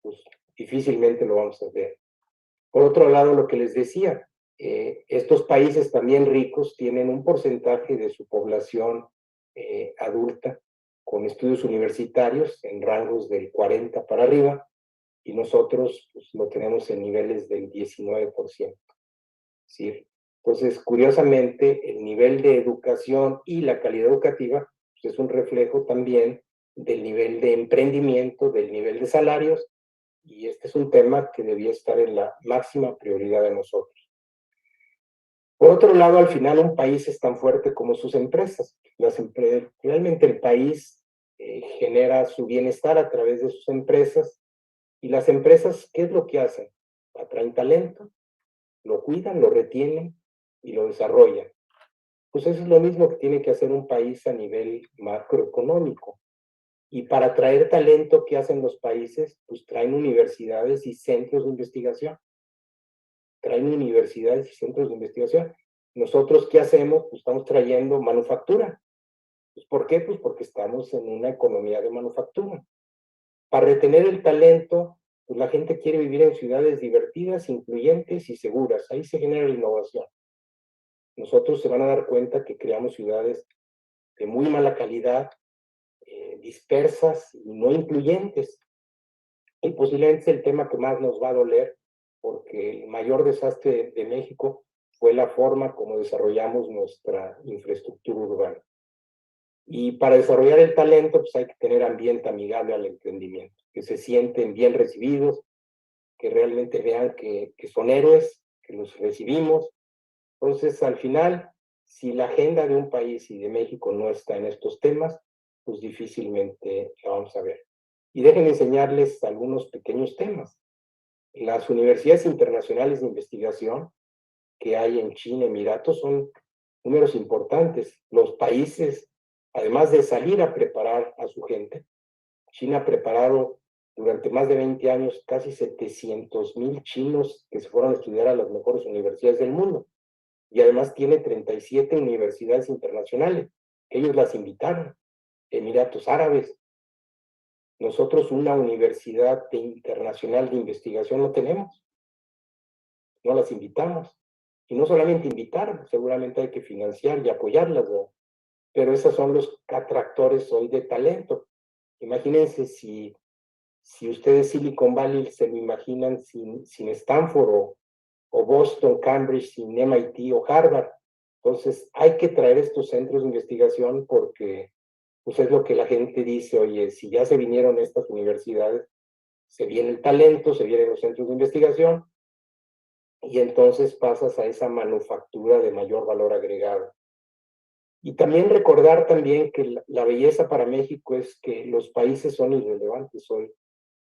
[SPEAKER 3] pues difícilmente lo vamos a ver. Por otro lado, lo que les decía, estos países también ricos tienen un porcentaje de su población adulta con estudios universitarios en rangos del 40 para arriba, y nosotros pues, lo tenemos en niveles del 19%. ¿Sí? Entonces, curiosamente, el nivel de educación y la calidad educativa pues, es un reflejo también del nivel de emprendimiento, del nivel de salarios, y este es un tema que debía estar en la máxima prioridad de nosotros. Por otro lado, al final un país es tan fuerte como sus empresas. Realmente el país genera su bienestar a través de sus empresas, y las empresas, ¿qué es lo que hacen? Atraen talento, lo cuidan, lo retienen y lo desarrollan. Pues eso es lo mismo que tiene que hacer un país a nivel macroeconómico. Y para atraer talento, ¿qué hacen los países? Pues traen universidades y centros de investigación. Traen universidades y centros de investigación. Nosotros, ¿qué hacemos? Pues estamos trayendo manufactura. Pues, ¿por qué? Pues porque estamos en una economía de manufactura. Para retener el talento, pues la gente quiere vivir en ciudades divertidas, incluyentes y seguras. Ahí se genera la innovación. Nosotros se van a dar cuenta que creamos ciudades de muy mala calidad, dispersas y no incluyentes. Y posiblemente es el tema que más nos va a doler, porque el mayor desastre de México fue la forma como desarrollamos nuestra infraestructura urbana. Y para desarrollar el talento, pues hay que tener ambiente amigable al emprendimiento, que se sienten bien recibidos, que realmente vean que son héroes, que los recibimos. Entonces, al final, si la agenda de un país y de México no está en estos temas, pues difícilmente la vamos a ver. Y déjenme enseñarles algunos pequeños temas. Las universidades internacionales de investigación que hay en China, Emiratos, son números importantes. Los países, además de salir a preparar a su gente, China ha preparado durante más de 20 años casi 700,000 chinos que se fueron a estudiar a las mejores universidades del mundo. Y además tiene 37 universidades internacionales. Ellos las invitaron. Emiratos Árabes. Nosotros una universidad internacional de investigación no tenemos. No las invitamos. Y no solamente invitar, seguramente hay que financiar y apoyarlas, ¿no? Pero esos son los atractores hoy de talento. Imagínense si ustedes Silicon Valley se lo imaginan sin Stanford o Boston, Cambridge, sin MIT o Harvard. Entonces hay que traer estos centros de investigación porque pues es lo que la gente dice, oye, si ya se vinieron estas universidades, se viene el talento, se vienen los centros de investigación, y entonces pasas a esa manufactura de mayor valor agregado. Y también recordar también que la belleza para México es que los países son irrelevantes hoy.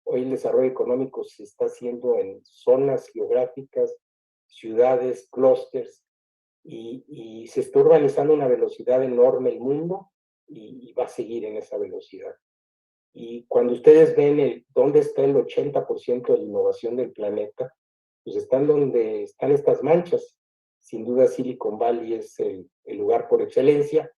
[SPEAKER 3] Hoy el desarrollo económico se está haciendo en zonas geográficas, ciudades, clústeres, y se está urbanizando a una velocidad enorme el mundo y va a seguir en esa velocidad. Y cuando ustedes ven dónde está el 80% de la innovación del planeta, pues están donde están estas manchas. Sin duda Silicon Valley es el lugar por excelencia,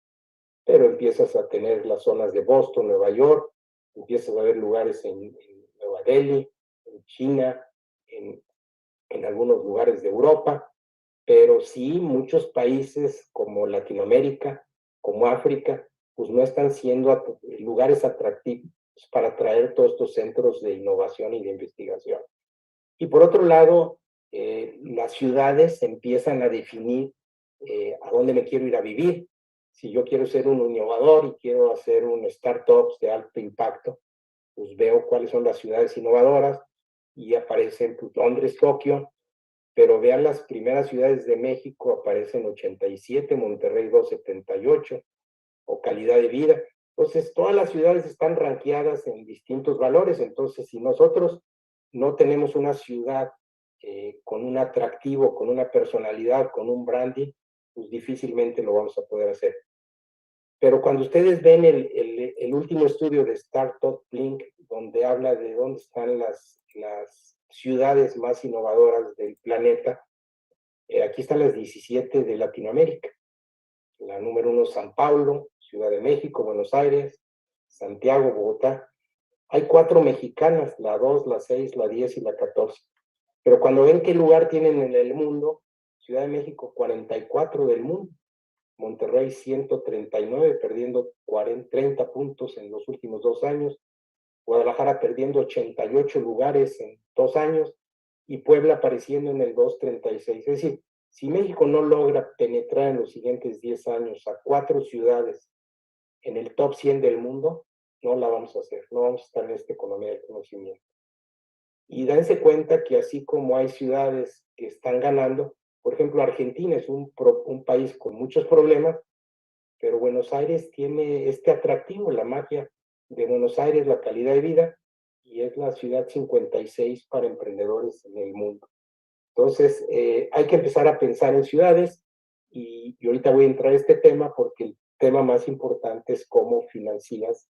[SPEAKER 3] pero empiezas a tener las zonas de Boston, Nueva York, empiezas a ver lugares en Nueva Delhi, en China, en algunos lugares de Europa, pero sí muchos países como Latinoamérica, como África, pues no están siendo lugares atractivos para atraer todos estos centros de innovación y de investigación. Y por otro lado, las ciudades empiezan a definir a dónde me quiero ir a vivir. Si yo quiero ser un innovador y quiero hacer un startups de alto impacto, pues veo cuáles son las ciudades innovadoras y aparecen pues, Londres, Tokio, pero vean las primeras ciudades de México, aparecen 87, Monterrey 278, o calidad de vida. Entonces, todas las ciudades están rankeadas en distintos valores. Entonces, si nosotros no tenemos una ciudad con un atractivo, con una personalidad, con un branding, pues difícilmente lo vamos a poder hacer. Pero cuando ustedes ven el último estudio de Startup Blink, donde habla de dónde están las ciudades más innovadoras del planeta. Aquí están las 17 de Latinoamérica. La número 1, San Paulo, Ciudad de México, Buenos Aires, Santiago, Bogotá. Hay 4 mexicanas, la 2, la 6, la 10 y la 14. Pero cuando ven qué lugar tienen en el mundo, Ciudad de México 44 del mundo, Monterrey 139, perdiendo 30 puntos en los últimos 2 años, Guadalajara perdiendo 88 lugares en 2 años, y Puebla apareciendo en el 236. Es decir, si México no logra penetrar en los siguientes 10 años a 4 ciudades en el top 100 del mundo, no la vamos a hacer, no vamos a estar en esta economía del conocimiento. Y dense cuenta que así como hay ciudades que están ganando, por ejemplo, Argentina es un país con muchos problemas, pero Buenos Aires tiene este atractivo, la magia de Buenos Aires, la calidad de vida, y es la ciudad 56 para emprendedores en el mundo. Entonces, hay que empezar a pensar en ciudades, y ahorita voy a entrar a este tema porque el tema más importante es cómo financias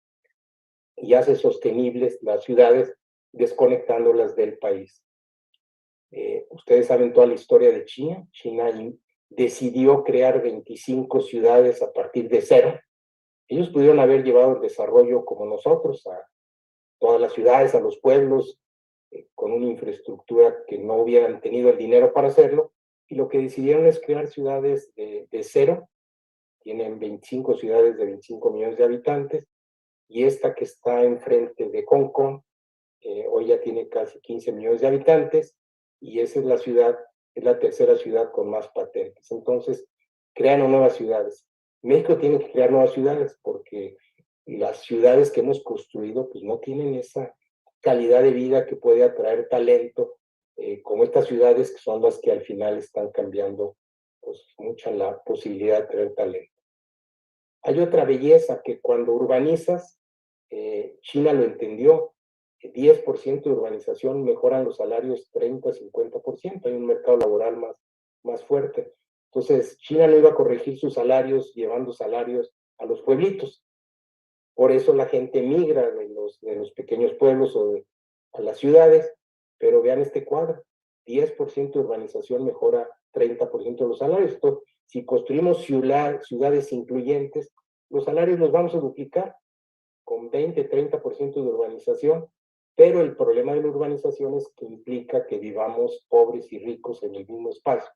[SPEAKER 3] y haces sostenibles las ciudades desconectándolas del país. Ustedes saben toda la historia de China. China decidió crear 25 ciudades a partir de cero. Ellos pudieron haber llevado el desarrollo como nosotros a todas las ciudades, a los pueblos, con una infraestructura que no hubieran tenido el dinero para hacerlo, y lo que decidieron es crear ciudades de cero. Tienen 25 ciudades de 25 millones de habitantes, y esta que está enfrente de Hong Kong, hoy ya tiene casi 15 millones de habitantes, y esa es la ciudad, es la tercera ciudad con más patentes. Entonces, crean nuevas ciudades. México tiene que crear nuevas ciudades porque las ciudades que hemos construido pues no tienen esa calidad de vida que puede atraer talento, como estas ciudades que son las que al final están cambiando pues mucha la posibilidad de traer talento. Hay otra belleza que cuando urbanizas, China lo entendió, 10% de urbanización mejoran los salarios 30-50%, hay un mercado laboral más fuerte. Entonces, China no iba a corregir sus salarios llevando salarios a los pueblitos. Por eso la gente migra de los pequeños pueblos a las ciudades, pero vean este cuadro, 10% de urbanización mejora 30% de los salarios. Entonces, si construimos ciudades incluyentes, los salarios los vamos a duplicar con 20-30% de urbanización, pero el problema de la urbanización es que implica que vivamos pobres y ricos en el mismo espacio,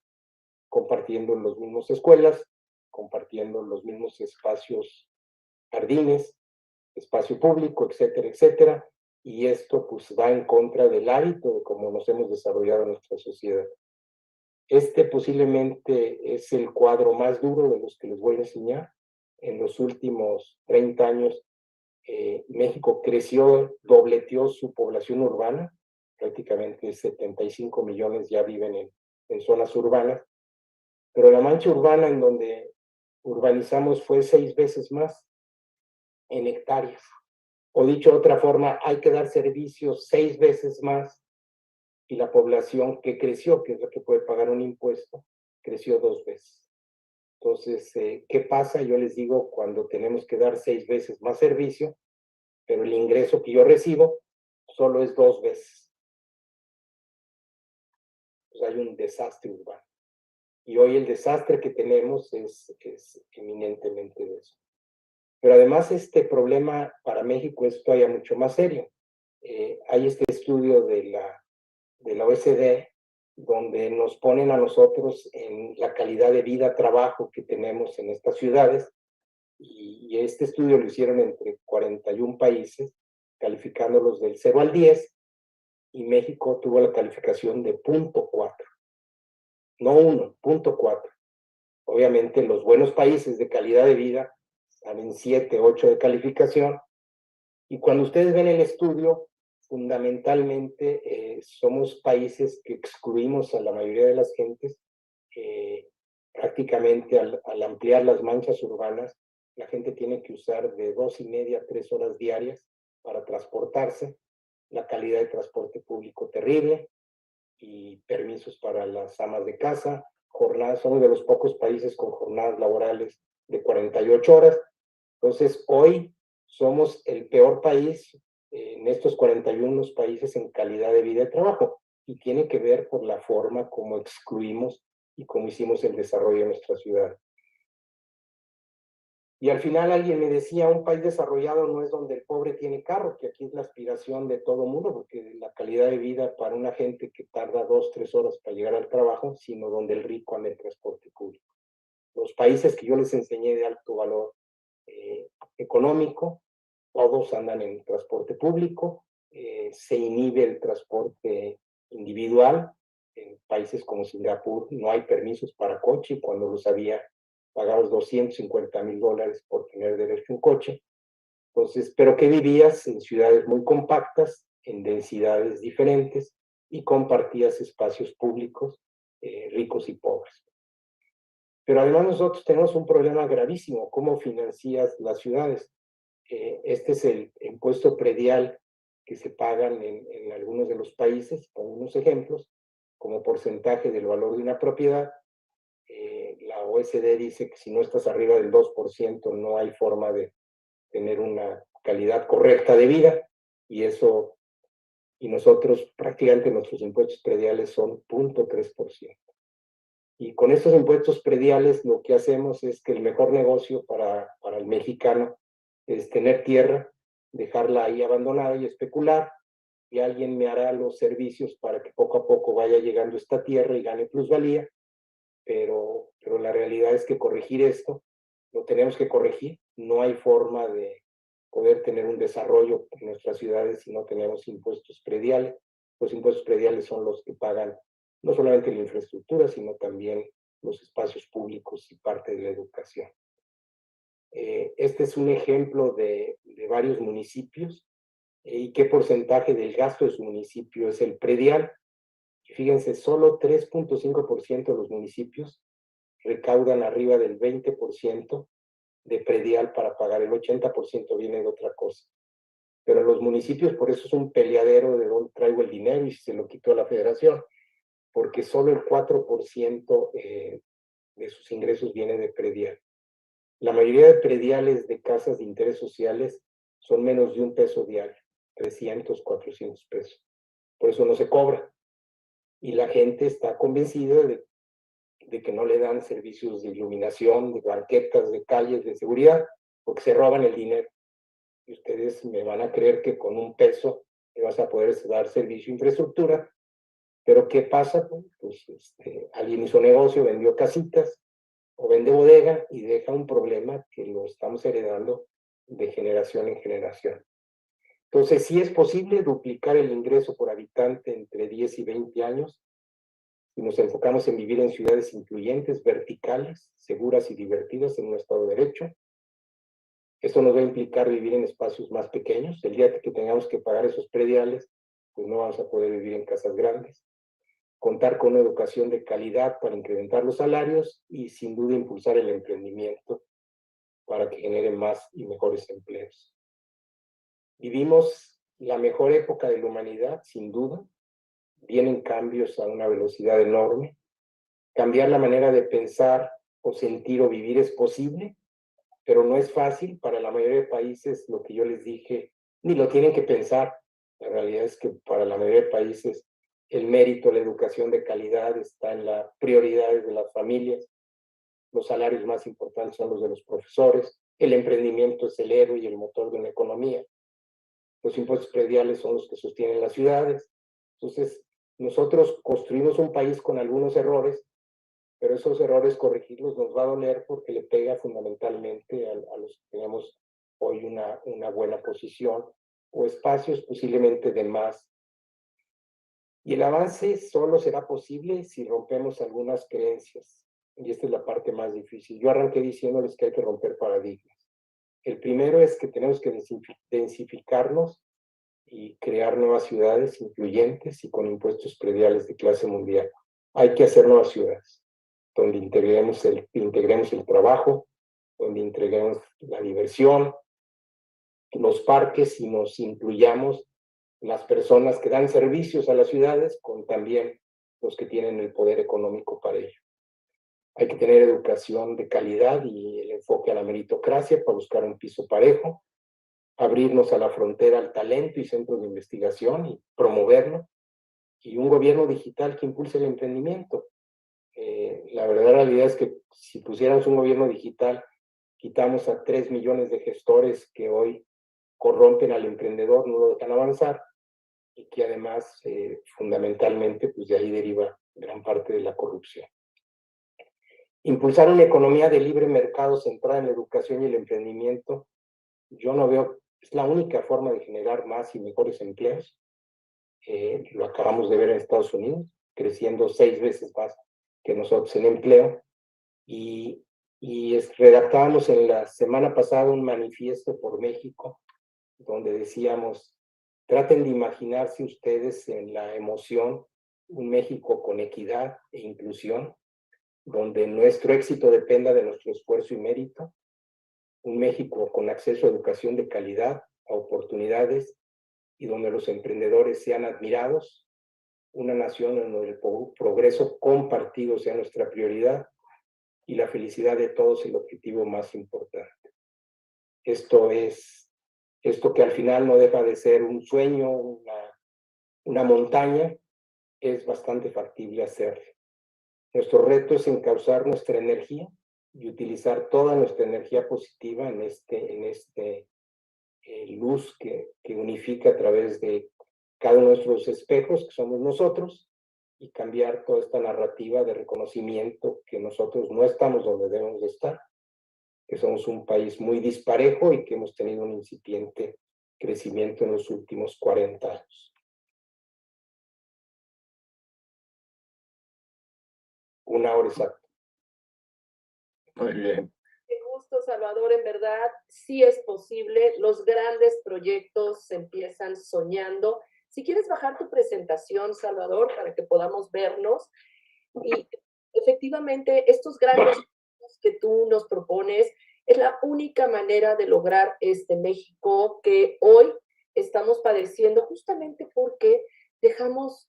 [SPEAKER 3] compartiendo las mismas escuelas, compartiendo los mismos espacios, jardines, espacio público, etcétera, etcétera, y esto pues va en contra del hábito de cómo nos hemos desarrollado en nuestra sociedad. Este posiblemente es el cuadro más duro de los que les voy a enseñar. En los últimos 30 años, México creció, dobleteó su población urbana, prácticamente 75 millones ya viven en zonas urbanas, pero la mancha urbana en donde urbanizamos fue 6 veces más en hectáreas. O dicho de otra forma, hay que dar servicios 6 veces más, y la población que creció, que es la que puede pagar un impuesto, creció 2 veces. Entonces, ¿qué pasa? Yo les digo, cuando tenemos que dar 6 veces más servicio, pero el ingreso que yo recibo solo es 2 veces. Pues hay un desastre urbano. Y hoy el desastre que tenemos es eminentemente de eso. Pero además este problema para México es todavía mucho más serio. Hay este estudio de la OECD donde nos ponen a nosotros en la calidad de vida, trabajo que tenemos en estas ciudades, y este estudio lo hicieron entre 41 países, calificándolos del 0 al 10, y México tuvo la calificación de 0.4, no 1, 0.4. Obviamente los buenos países de calidad de vida están en 7, 8 de calificación, y cuando ustedes ven el estudio, fundamentalmente somos países que excluimos a la mayoría de las gentes. Prácticamente al ampliar las manchas urbanas, la gente tiene que usar de 2:30 a 3 horas diarias para transportarse, la calidad de transporte público terrible, y permisos para las amas de casa, jornadas, somos de los pocos países con jornadas laborales de 48 horas. Entonces, hoy somos el peor país en estos 41 países en calidad de vida y trabajo. y tiene que ver por la forma como excluimos y cómo hicimos el desarrollo de nuestra ciudad. Y al final alguien me decía, un país desarrollado no es donde el pobre tiene carro, que aquí es la aspiración de todo mundo, porque la calidad de vida para una gente que tarda 2, 3 horas para llegar al trabajo, sino donde el rico anda en transporte público. Los países que yo les enseñé de alto valor económico, todos andan en transporte público, se inhibe el transporte individual. En países como Singapur no hay permisos para coche, y cuando los había, pagabas $250,000 por tener derecho a un coche. Entonces, pero que vivías en ciudades muy compactas, en densidades diferentes, y compartías espacios públicos, ricos y pobres. Pero además nosotros tenemos un problema gravísimo: ¿cómo financias las ciudades? Este es el impuesto predial que se pagan en algunos de los países, con unos ejemplos, como porcentaje del valor de una propiedad. La OECD dice que si no estás arriba del 2% no hay forma de tener una calidad correcta de vida, y nosotros prácticamente nuestros impuestos prediales son 0.3%. Y con estos impuestos prediales lo que hacemos es que el mejor negocio para el mexicano es tener tierra, dejarla ahí abandonada y especular, y alguien me hará los servicios para que poco a poco vaya llegando esta tierra y gane plusvalía. Pero la realidad es que corregir esto, lo tenemos que corregir. No hay forma de poder tener un desarrollo en nuestras ciudades si no tenemos impuestos prediales. Los impuestos prediales son los que pagan no solamente la infraestructura, sino también los espacios públicos y parte de la educación. Este es un ejemplo de varios municipios y qué porcentaje del gasto de su municipio es el predial. Y fíjense, solo 3.5% de los municipios recaudan arriba del 20% de predial para pagar. El 80% viene de otra cosa. Pero los municipios, por eso es un peleadero de dónde traigo el dinero y se lo quitó a la federación, porque solo el 4% de sus ingresos viene de predial. La mayoría de prediales de casas de interés sociales son menos de $1 diario, 300, 400 pesos. Por eso no se cobra. Y la gente está convencida de que no le dan servicios de iluminación, de banquetas, de calles, de seguridad, porque se roban el dinero. Y ustedes me van a creer que con $1 le vas a poder dar servicio de infraestructura. Pero ¿qué pasa? Pues alguien hizo negocio, vendió casitas o vende bodega y deja un problema que lo estamos heredando de generación en generación. Entonces, sí es posible duplicar el ingreso por habitante entre 10 y 20 años si nos enfocamos en vivir en ciudades incluyentes, verticales, seguras y divertidas en un Estado de Derecho. Esto nos va a implicar vivir en espacios más pequeños. El día que tengamos que pagar esos prediales, pues no vamos a poder vivir en casas grandes. Contar con una educación de calidad para incrementar los salarios y sin duda impulsar el emprendimiento para que generen más y mejores empleos. Vivimos la mejor época de la humanidad, sin duda. Vienen cambios a una velocidad enorme. Cambiar la manera de pensar o sentir o vivir es posible, pero no es fácil. Para la mayoría de países, lo que yo les dije, ni lo tienen que pensar. La realidad es que para la mayoría de países el mérito, la educación de calidad está en las prioridades de las familias. Los salarios más importantes son los de los profesores. El emprendimiento es el héroe y el motor de una economía. Los impuestos prediales son los que sostienen las ciudades. Entonces, nosotros construimos un país con algunos errores, pero esos errores corregirlos nos va a doler porque le pega fundamentalmente a los que tenemos hoy una buena posición o espacios posiblemente de más. Y el avance solo será posible si rompemos algunas creencias. Y esta es la parte más difícil. Yo arranqué diciéndoles que hay que romper paradigmas. El primero es que tenemos que densificarnos y crear nuevas ciudades incluyentes y con impuestos prediales de clase mundial. Hay que hacer nuevas ciudades, donde integremos el trabajo, donde integremos la diversión, los parques, y nos incluyamos las personas que dan servicios a las ciudades con también los que tienen el poder económico para ello. Hay que tener educación de calidad y el enfoque a la meritocracia para buscar un piso parejo, abrirnos a la frontera al talento y centros de investigación y promoverlo, y un gobierno digital que impulse el emprendimiento. La verdadera realidad es que si pusiéramos un gobierno digital, quitamos a 3 millones de gestores que hoy corrompen al emprendedor, no lo dejan avanzar, y que además, fundamentalmente, pues de ahí deriva gran parte de la corrupción. Impulsar una economía de libre mercado centrada en la educación y el emprendimiento, yo no veo, es la única forma de generar más y mejores empleos. Lo acabamos de ver en Estados Unidos, creciendo 6 veces más que nosotros en empleo, y redactábamos en la semana pasada un manifiesto por México, donde decíamos, traten de imaginarse ustedes en la emoción un México con equidad e inclusión, donde nuestro éxito dependa de nuestro esfuerzo y mérito, un México con acceso a educación de calidad, a oportunidades, y donde los emprendedores sean admirados, una nación en donde el progreso compartido sea nuestra prioridad y la felicidad de todos el objetivo más importante. Esto que al final no deja de ser un sueño, una montaña, es bastante factible hacerlo. Nuestro reto es encauzar nuestra energía y utilizar toda nuestra energía positiva en este luz que unifica a través de cada uno de nuestros espejos, que somos nosotros, y cambiar toda esta narrativa de reconocimiento que nosotros no estamos donde debemos de estar, que somos un país muy disparejo y que hemos tenido un incipiente crecimiento en los últimos 40 años. Una hora exacta.
[SPEAKER 2] Muy bien.
[SPEAKER 1] Qué gusto, Salvador, en verdad, sí es posible. Los grandes proyectos se empiezan soñando. Si quieres bajar tu presentación, Salvador, para que podamos vernos. Y efectivamente, estos grandes proyectos que tú nos propones es la única manera de lograr este México que hoy estamos padeciendo, justamente porque dejamos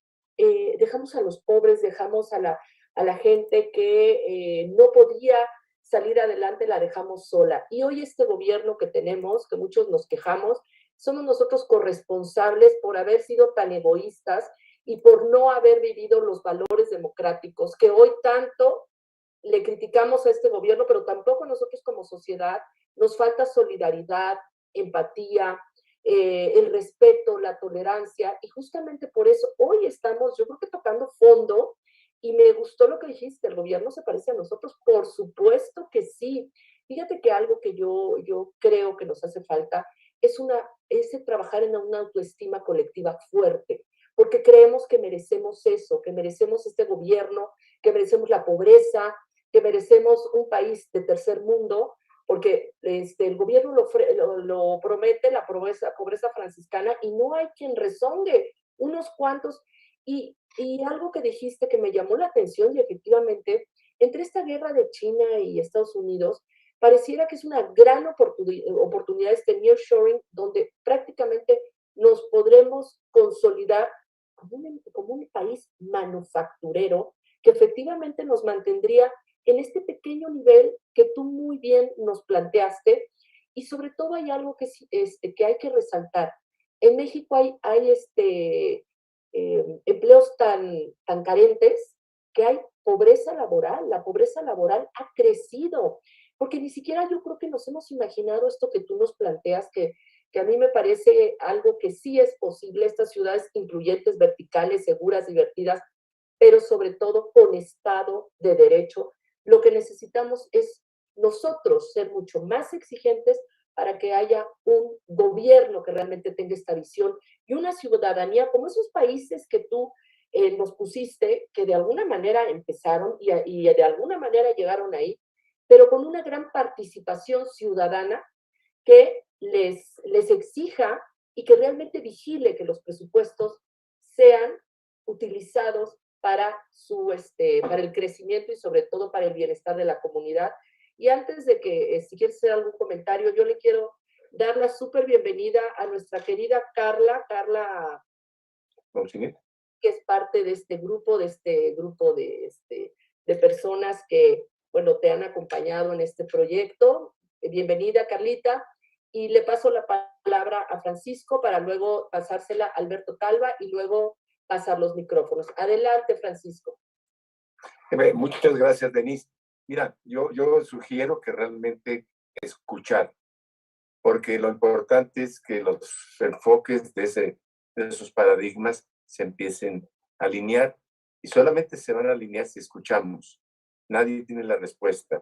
[SPEAKER 1] a los pobres, dejamos a la gente que no podía salir adelante, la dejamos sola. Y hoy este gobierno que tenemos, que muchos nos quejamos, somos nosotros corresponsables por haber sido tan egoístas y por no haber vivido los valores democráticos que hoy tanto le criticamos a este gobierno, pero tampoco nosotros como sociedad nos falta solidaridad, empatía, el respeto, la tolerancia, y justamente por eso hoy estamos, yo creo que tocando fondo. Y me gustó lo que dijiste, el gobierno se parece a nosotros, por supuesto que sí. Fíjate que algo que yo creo que nos hace falta es trabajar en una autoestima colectiva fuerte, porque creemos que merecemos eso, que merecemos este gobierno, que merecemos la pobreza, que merecemos un país de tercer mundo, porque el gobierno lo promete, la pobreza franciscana, y no hay quien rezongue, unos cuantos. Y algo que dijiste que me llamó la atención, y efectivamente, entre esta guerra de China y Estados Unidos, pareciera que es una gran oportunidad este nearshoring, donde prácticamente nos podremos consolidar como un país manufacturero que efectivamente nos mantendría en este pequeño nivel que tú muy bien nos planteaste. Y sobre todo hay algo que hay que resaltar. En México hay empleos tan carentes que hay pobreza laboral. La pobreza laboral ha crecido, porque ni siquiera yo creo que nos hemos imaginado esto que tú nos planteas, que a mí me parece algo que sí es posible, estas ciudades incluyentes, verticales, seguras, divertidas, pero sobre todo con Estado de Derecho. Lo que necesitamos es nosotros ser mucho más exigentes para que haya un gobierno que realmente tenga esta visión y una ciudadanía como esos países que tú nos pusiste, que de alguna manera empezaron y de alguna manera llegaron ahí, pero con una gran participación ciudadana que les exija y que realmente vigile que los presupuestos sean utilizados para para el crecimiento y sobre todo para el bienestar de la comunidad. Y antes de que, si quieres hacer algún comentario, yo le quiero dar la súper bienvenida a nuestra querida Carla, que es parte de este grupo, de personas que, bueno, te han acompañado en este proyecto. Bienvenida, Carlita. Y le paso la palabra a Francisco para luego pasársela a Alberto Talva y luego pasar los micrófonos. Adelante, Francisco.
[SPEAKER 2] Muchas gracias, Denise. Mira, yo sugiero que realmente escuchar, porque lo importante es que los enfoques de esos paradigmas se empiecen a alinear y solamente se van a alinear si escuchamos. Nadie tiene la respuesta.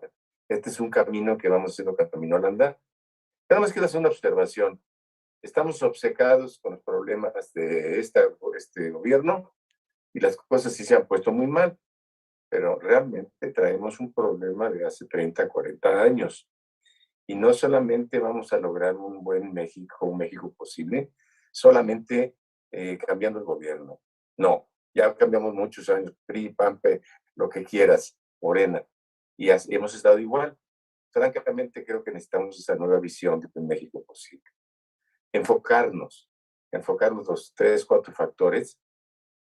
[SPEAKER 2] Este es un camino que vamos haciendo camino al andar. Nada más quiero hacer una observación. Estamos obcecados con los problemas de este gobierno y las cosas sí se han puesto muy mal, pero realmente traemos un problema de hace 30, 40 años. Y no solamente vamos a lograr un buen México, un México posible, solamente cambiando el gobierno. No, ya cambiamos muchos años, PRI, PAN, lo que quieras, Morena, y hemos estado igual. Francamente, creo que necesitamos esa nueva visión de un México posible. Enfocarnos los 3, 4 factores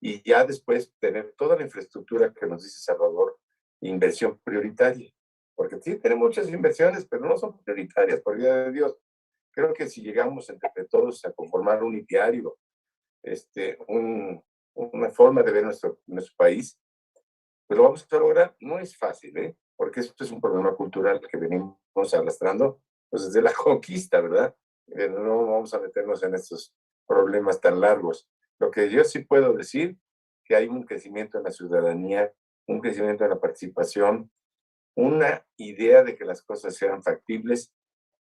[SPEAKER 2] y ya después tener toda la infraestructura que nos dice Salvador, inversión prioritaria. Porque sí, tenemos muchas inversiones, pero no son prioritarias, por vida de Dios. Creo que si llegamos entre todos a conformar un ideario, una forma de ver nuestro país, pues lo vamos a lograr. No es fácil, porque esto es un problema cultural que venimos arrastrando pues desde la conquista, ¿verdad? No vamos a meternos en estos problemas tan largos. Lo que yo sí puedo decir, que hay un crecimiento en la ciudadanía, un crecimiento en la participación, una idea de que las cosas sean factibles.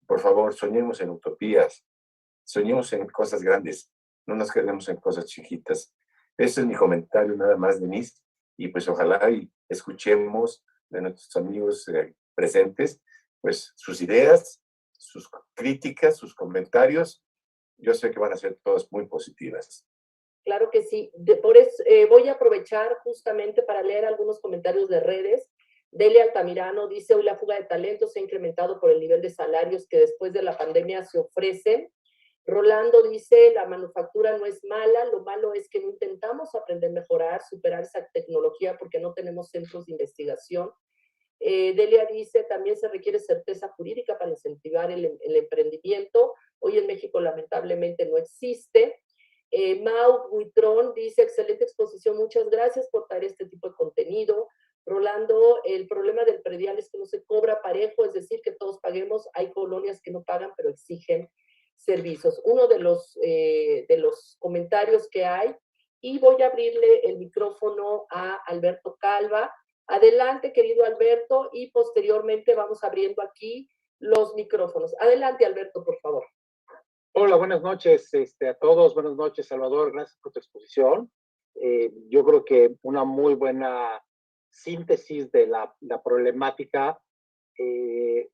[SPEAKER 2] Por favor, soñemos en utopías, soñemos en cosas grandes, no nos quedemos en cosas chiquitas. Ese es mi comentario nada más, Denise, y pues ojalá y escuchemos de nuestros amigos presentes, pues sus ideas, sus críticas, sus comentarios. Yo sé que van a ser todas muy positivas.
[SPEAKER 1] Claro que sí. Por eso voy a aprovechar justamente para leer algunos comentarios de redes. Delia Altamirano dice, hoy la fuga de talentos se ha incrementado por el nivel de salarios que después de la pandemia se ofrecen. Rolando dice, la manufactura no es mala, lo malo es que no intentamos aprender, mejorar, superar esa tecnología porque no tenemos centros de investigación. Delia dice, también se requiere certeza jurídica para incentivar el emprendimiento. Hoy en México lamentablemente no existe. Mau Buitrón dice, excelente exposición, muchas gracias por traer este tipo de contenido. Rolando, el problema del predial es que no se cobra parejo, es decir, que todos paguemos. Hay colonias que no pagan, pero exigen servicios. Uno de los comentarios que hay, y voy a abrirle el micrófono a Alberto Calva. Adelante, querido Alberto, y posteriormente vamos abriendo aquí los micrófonos. Adelante, Alberto, por favor.
[SPEAKER 4] Hola, buenas noches a todos. Buenas noches, Salvador. Gracias por tu exposición. Yo creo que una muy buena síntesis de la problemática,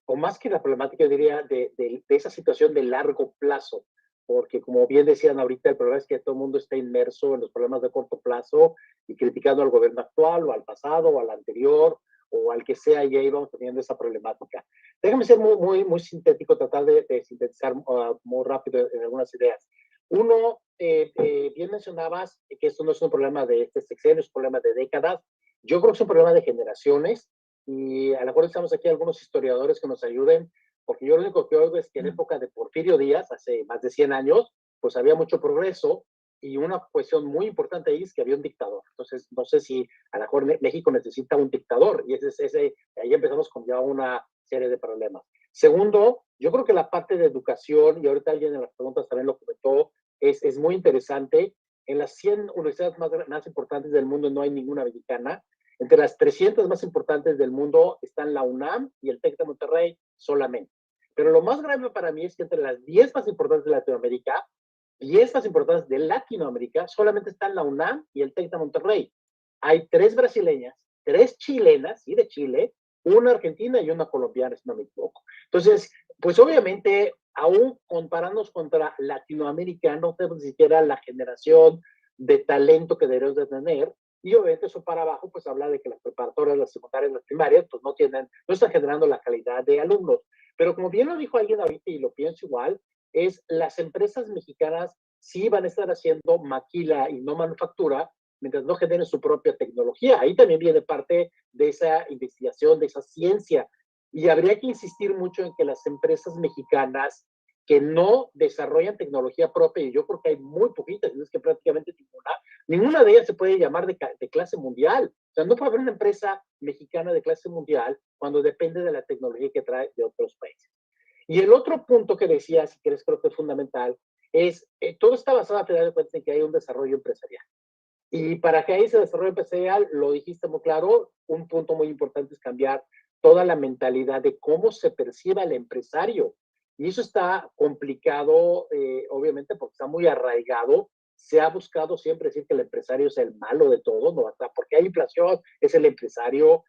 [SPEAKER 4] o más que la problemática, yo diría, de esa situación de largo plazo, porque como bien decían ahorita, el problema es que todo el mundo está inmerso en los problemas de corto plazo y criticando al gobierno actual o al pasado o al anterior o al que sea, y ahí vamos teniendo esa problemática. Déjame ser muy sintético, tratar de sintetizar muy rápido en algunas ideas. Uno, bien mencionabas que esto no es un problema de este sexenio, es un problema de décadas. Yo creo que es un problema de generaciones, y a lo mejor estamos aquí algunos historiadores que nos ayuden, porque yo lo único que oigo es que en época de Porfirio Díaz, hace más de 100 años, pues había mucho progreso, y una cuestión muy importante ahí es que había un dictador. Entonces, no sé si a lo mejor México necesita un dictador, y ahí empezamos con ya una serie de problemas. Segundo, yo creo que la parte de educación, y ahorita alguien en las preguntas también lo comentó, es muy interesante. En las 100 universidades más importantes del mundo no hay ninguna mexicana. Entre las 300 más importantes del mundo están la UNAM y el TEC de Monterrey solamente. Pero lo más grave para mí es que entre las 10 más importantes de Latinoamérica, 10 más importantes de Latinoamérica, solamente están la UNAM y el TEC de Monterrey. Hay 3 brasileñas, 3 chilenas, y de Chile, una argentina y una colombiana, si no me equivoco. Entonces, pues obviamente, aún comparándonos contra Latinoamérica, no tenemos ni siquiera la generación de talento que deberíamos de tener, y obviamente eso para abajo, pues habla de que las preparatorias, las secundarias, las primarias, pues no están generando la calidad de alumnos. Pero como bien lo dijo alguien ahorita, y lo pienso igual, es las empresas mexicanas sí van a estar haciendo maquila y no manufactura, mientras no generen su propia tecnología. Ahí también viene parte de esa investigación, de esa ciencia. Y habría que insistir mucho en que las empresas mexicanas que no desarrollan tecnología propia, y yo creo que hay muy poquitas, es que prácticamente ninguna, Ninguna de ellas se puede llamar de clase mundial. O sea, no puede haber una empresa mexicana de clase mundial cuando depende de la tecnología que trae de otros países. Y el otro punto que decía, si quieres, creo que es fundamental, es todo está basado a final de cuentas en que hay un desarrollo empresarial. Y para que haya ese desarrollo empresarial, lo dijiste muy claro, un punto muy importante es cambiar toda la mentalidad de cómo se percibe al empresario. Y eso está complicado, obviamente, porque está muy arraigado. Se ha buscado siempre decir que el empresario es el malo de todo, ¿no? Hasta porque hay inflación, es el empresario.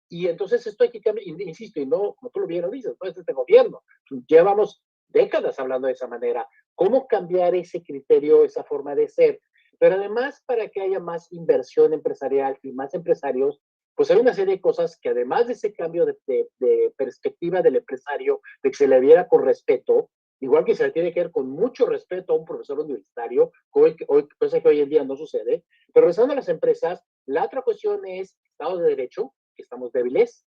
[SPEAKER 4] Y entonces esto hay que cambiar, insisto, y no, como tú lo bien lo dices, no es este gobierno. Llevamos décadas hablando de esa manera. ¿Cómo cambiar ese criterio, esa forma de ser? Pero además, para que haya más inversión empresarial y más empresarios, pues hay una serie de cosas que además de ese cambio de perspectiva del empresario, de que se le viera con respeto, igual que se le tiene que ver con mucho respeto a un profesor universitario, cosa que hoy en día no sucede, pero regresando a las empresas, la otra cuestión es Estado de Derecho, que estamos débiles.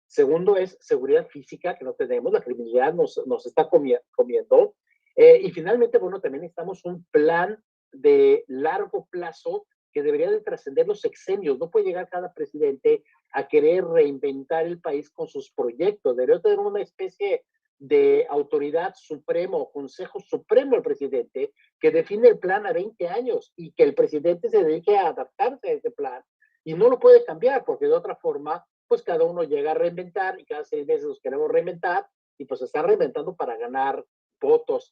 [SPEAKER 4] Segundo es seguridad física, que no tenemos, la criminalidad nos está comiendo. Y finalmente, bueno, también necesitamos un plan de largo plazo que debería de trascender los sexenios. No puede llegar cada presidente a querer reinventar el país con sus proyectos. Debería tener una especie de autoridad suprema o consejo supremo al presidente que define el plan a 20 años y que el presidente se dedique a adaptarse a ese plan. Y no lo puede cambiar porque de otra forma, pues cada uno llega a reinventar y cada 6 meses nos queremos reinventar y pues se está reinventando para ganar votos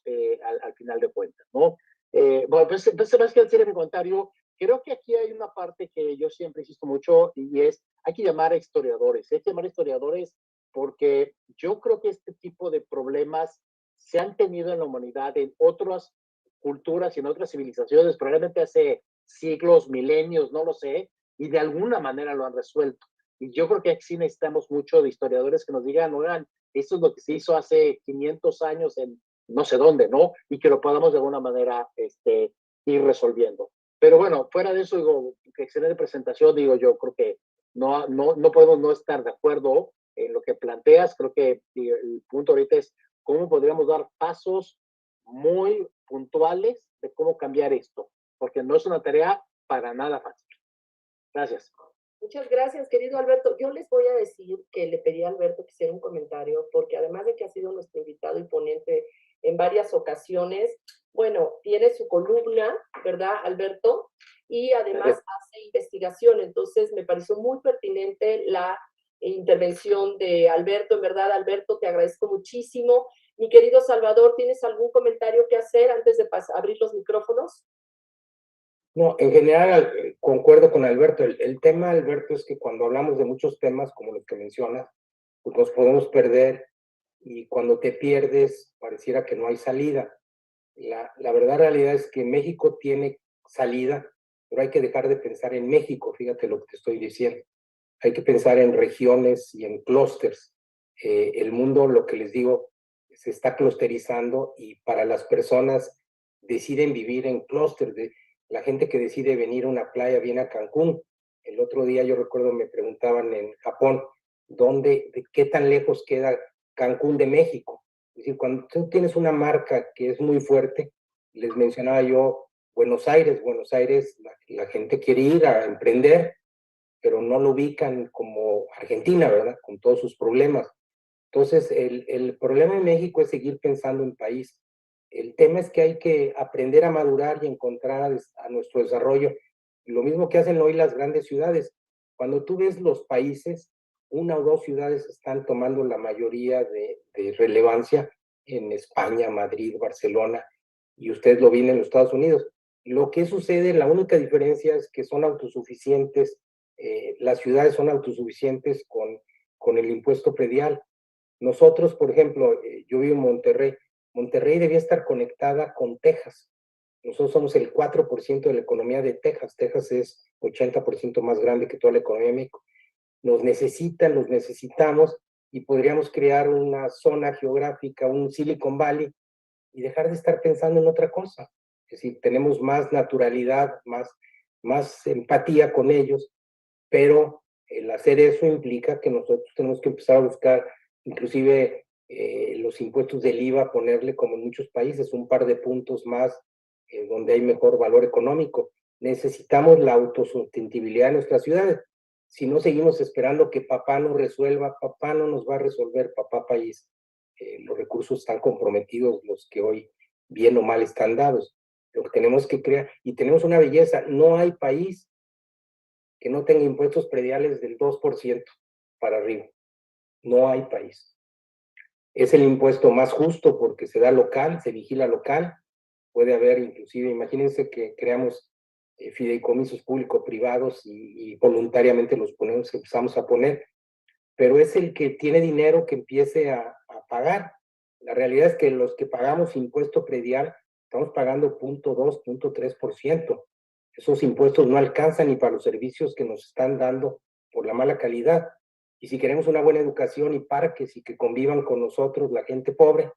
[SPEAKER 4] al final de cuentas, ¿no? Bueno, pues más que decir en mi comentario, creo que aquí hay una parte que yo siempre insisto mucho y es, hay que llamar a historiadores, hay que llamar a historiadores porque yo creo que este tipo de problemas se han tenido en la humanidad en otras culturas y en otras civilizaciones, probablemente hace siglos, milenios, no lo sé, y de alguna manera lo han resuelto. Y yo creo que aquí sí necesitamos mucho de historiadores que nos digan, oigan, esto es lo que se hizo hace 500 años en no sé dónde, ¿no? Y que lo podamos de alguna manera ir resolviendo. Pero bueno, fuera de eso, digo, que excelente presentación, digo, yo creo que no podemos no estar de acuerdo en lo que planteas. Creo que el punto ahorita es cómo podríamos dar pasos muy puntuales de cómo cambiar esto, porque no es una tarea para nada fácil. Gracias.
[SPEAKER 1] Muchas gracias, querido Alberto. Yo les voy a decir que le pedí a Alberto que hiciera un comentario, porque además de que ha sido nuestro invitado y ponente en varias ocasiones, bueno, tiene su columna, ¿verdad, Alberto? Y además hace investigación, entonces me pareció muy pertinente la intervención de Alberto. En verdad, Alberto, te agradezco muchísimo. Mi querido Salvador, ¿tienes algún comentario que hacer antes de abrir los micrófonos?
[SPEAKER 3] No, en general concuerdo con Alberto. El tema, Alberto, es que cuando hablamos de muchos temas como los que mencionas, pues nos podemos perder y cuando te pierdes pareciera que no hay salida. La verdad realidad es que México tiene salida, pero hay que dejar de pensar en México, fíjate lo que te estoy diciendo. Hay que pensar en regiones y en clústeres. El mundo, lo que les digo, se está clusterizando y para las personas deciden vivir en clústeres. La gente que decide venir a una playa viene a Cancún. El otro día yo recuerdo me preguntaban en Japón, ¿qué tan lejos queda Cancún de México? Es decir, cuando tú tienes una marca que es muy fuerte, les mencionaba yo Buenos Aires, la gente quiere ir a emprender, pero no lo ubican como Argentina, ¿verdad? Con todos sus problemas. Entonces, el problema en México es seguir pensando en país. El tema es que hay que aprender a madurar y encontrar a nuestro desarrollo. Lo mismo que hacen hoy las grandes ciudades. Cuando tú ves los países, una o dos ciudades están tomando la mayoría de relevancia en España, Madrid, Barcelona, y ustedes lo ven en los Estados Unidos. Lo que sucede, la única diferencia es que son autosuficientes, las ciudades son autosuficientes con el impuesto predial. Nosotros, por ejemplo, yo vivo en Monterrey. Monterrey debía estar conectada con Texas. Nosotros somos el 4% de la economía de Texas. Texas es 80% más grande que toda la economía de México. Nos necesitan, los necesitamos y podríamos crear una zona geográfica, un Silicon Valley y dejar de estar pensando en otra cosa. Es decir, tenemos más naturalidad, más empatía con ellos, pero el hacer eso implica que nosotros tenemos que empezar a buscar inclusive los impuestos del IVA, ponerle como en muchos países un par de puntos más donde hay mejor valor económico. necesitamos la autosustentabilidad de nuestras ciudades. Si no seguimos esperando que papá nos resuelva, papá no nos va a resolver, papá país. Los recursos están comprometidos, los que hoy bien o mal están dados. Lo que tenemos que crear, y tenemos una belleza, no hay país que no tenga impuestos prediales del 2% para arriba. No hay país. Es el impuesto más justo porque se da local, se vigila local. Puede haber inclusive, imagínense que creamos fideicomisos público-privados y voluntariamente los empezamos a poner, pero es el que tiene dinero que empiece a pagar. La realidad es que los que pagamos impuesto predial estamos pagando 0.2, 0.3%. Esos impuestos no alcanzan ni para los servicios que nos están dando por la mala calidad. Y si queremos una buena educación y parques y que convivan con nosotros la gente pobre,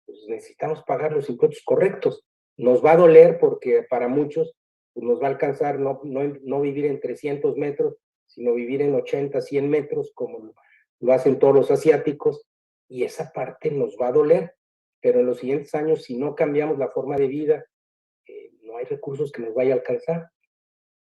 [SPEAKER 3] pues necesitamos pagar los impuestos correctos. Nos va a doler porque para muchos pues nos va a alcanzar no vivir en 300 metros, sino vivir en 80, 100 metros, como lo hacen todos los asiáticos, y esa parte nos va a doler. Pero en los siguientes años, si no cambiamos la forma de vida, no hay recursos que nos vaya a alcanzar.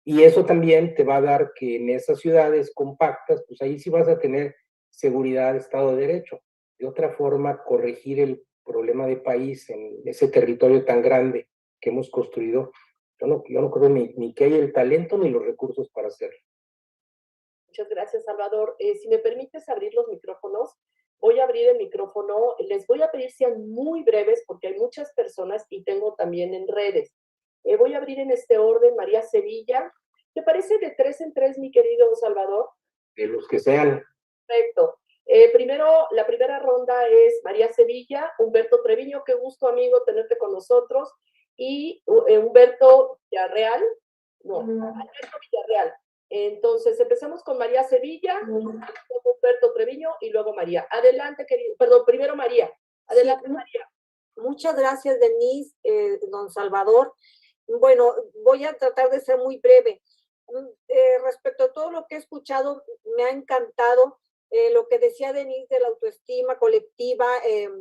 [SPEAKER 3] Y eso también te va a dar que en esas ciudades compactas, pues ahí sí vas a tener seguridad, Estado de Derecho. De otra forma, corregir el problema de país en ese territorio tan grande que hemos construido, yo no creo ni que haya el talento ni los recursos para hacerlo.
[SPEAKER 1] Muchas gracias, Salvador. Si me permites abrir los micrófonos, voy a abrir el micrófono. Les voy a pedir sean muy breves porque hay muchas personas y tengo también en redes. Voy a abrir en este orden. María Sevilla. ¿Te parece de 3 en 3, mi querido Salvador?
[SPEAKER 3] De los que sean.
[SPEAKER 1] Perfecto. Primero, la primera ronda es María Sevilla, Humberto Treviño, qué gusto, amigo, tenerte con nosotros, y Humberto Villarreal. No, Alberto Villarreal. Entonces, empezamos con María Sevilla, luego Humberto Treviño y luego María. Adelante, querido. Perdón, primero María. Adelante, sí. María.
[SPEAKER 5] Muchas gracias, Denise, don Salvador. Bueno, voy a tratar de ser muy breve. Respecto a todo lo que he escuchado, me ha encantado lo que decía Denise de la autoestima colectiva,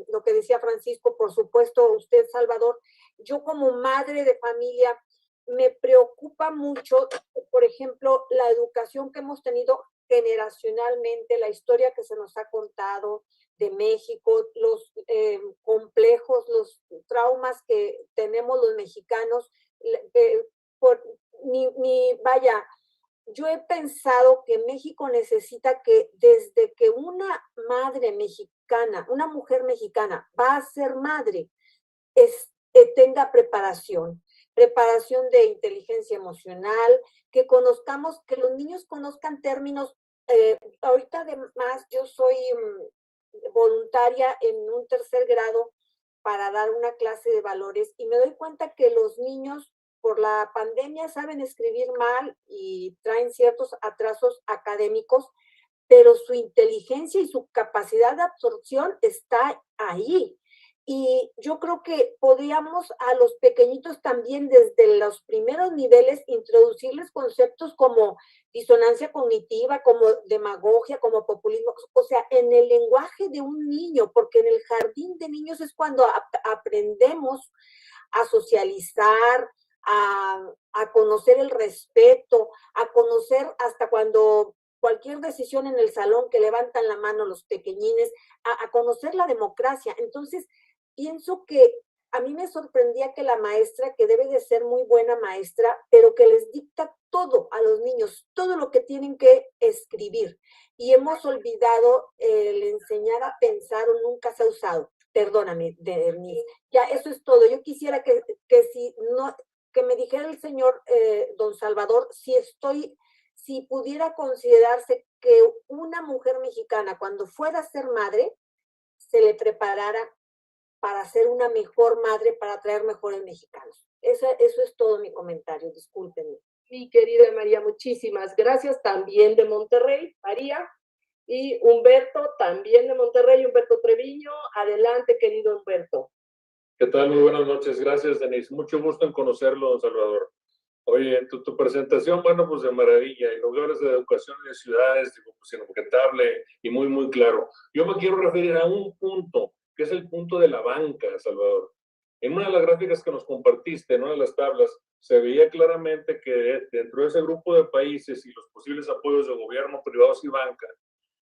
[SPEAKER 5] lo que decía Francisco, por supuesto, usted, Salvador. Yo como madre de familia, me preocupa mucho, por ejemplo, la educación que hemos tenido generacionalmente, la historia que se nos ha contado de México, los complejos, los traumas que tenemos los mexicanos. Vaya, yo he pensado que México necesita que desde que una madre mexicana, una mujer mexicana va a ser madre, tenga preparación de inteligencia emocional, que conozcamos, que los niños conozcan términos. Ahorita además yo soy voluntaria en un 3er grado para dar una clase de valores y me doy cuenta que los niños por la pandemia saben escribir mal y traen ciertos atrasos académicos, pero su inteligencia y su capacidad de absorción está ahí. Y yo creo que podríamos a los pequeñitos también desde los primeros niveles introducirles conceptos como disonancia cognitiva, como demagogia, como populismo, o sea, en el lenguaje de un niño, porque en el jardín de niños es cuando aprendemos a socializar, a conocer el respeto, a conocer hasta cuando cualquier decisión en el salón que levantan la mano los pequeñines, a conocer la democracia. Entonces, pienso que a mí me sorprendía que la maestra, que debe de ser muy buena maestra, pero que les dicta todo a los niños, todo lo que tienen que escribir. Y hemos olvidado el enseñar a pensar o nunca se ha usado. Perdóname, Denise. Ya, eso es todo. Yo quisiera que me dijera el señor don Salvador si pudiera considerarse que una mujer mexicana cuando fuera a ser madre se le preparara para ser una mejor madre, para traer mejores mexicanos. Eso es todo mi comentario, discúlpenme.
[SPEAKER 1] Mi querida María, muchísimas gracias. También de Monterrey, María. Y Humberto, también de Monterrey, Humberto Treviño. Adelante, querido Humberto.
[SPEAKER 6] ¿Qué tal? Muy buenas noches. Gracias, Denise. Mucho gusto en conocerlo, don Salvador. Oye, tu presentación, bueno, pues de maravilla. Y lugares de educación y de ciudades, digo, pues inobjetable y muy, muy claro. Yo me quiero referir a un punto, que es el punto de la banca, Salvador. En una de las gráficas que nos compartiste, en una de las tablas, se veía claramente que dentro de ese grupo de países y los posibles apoyos de gobierno, privados y banca,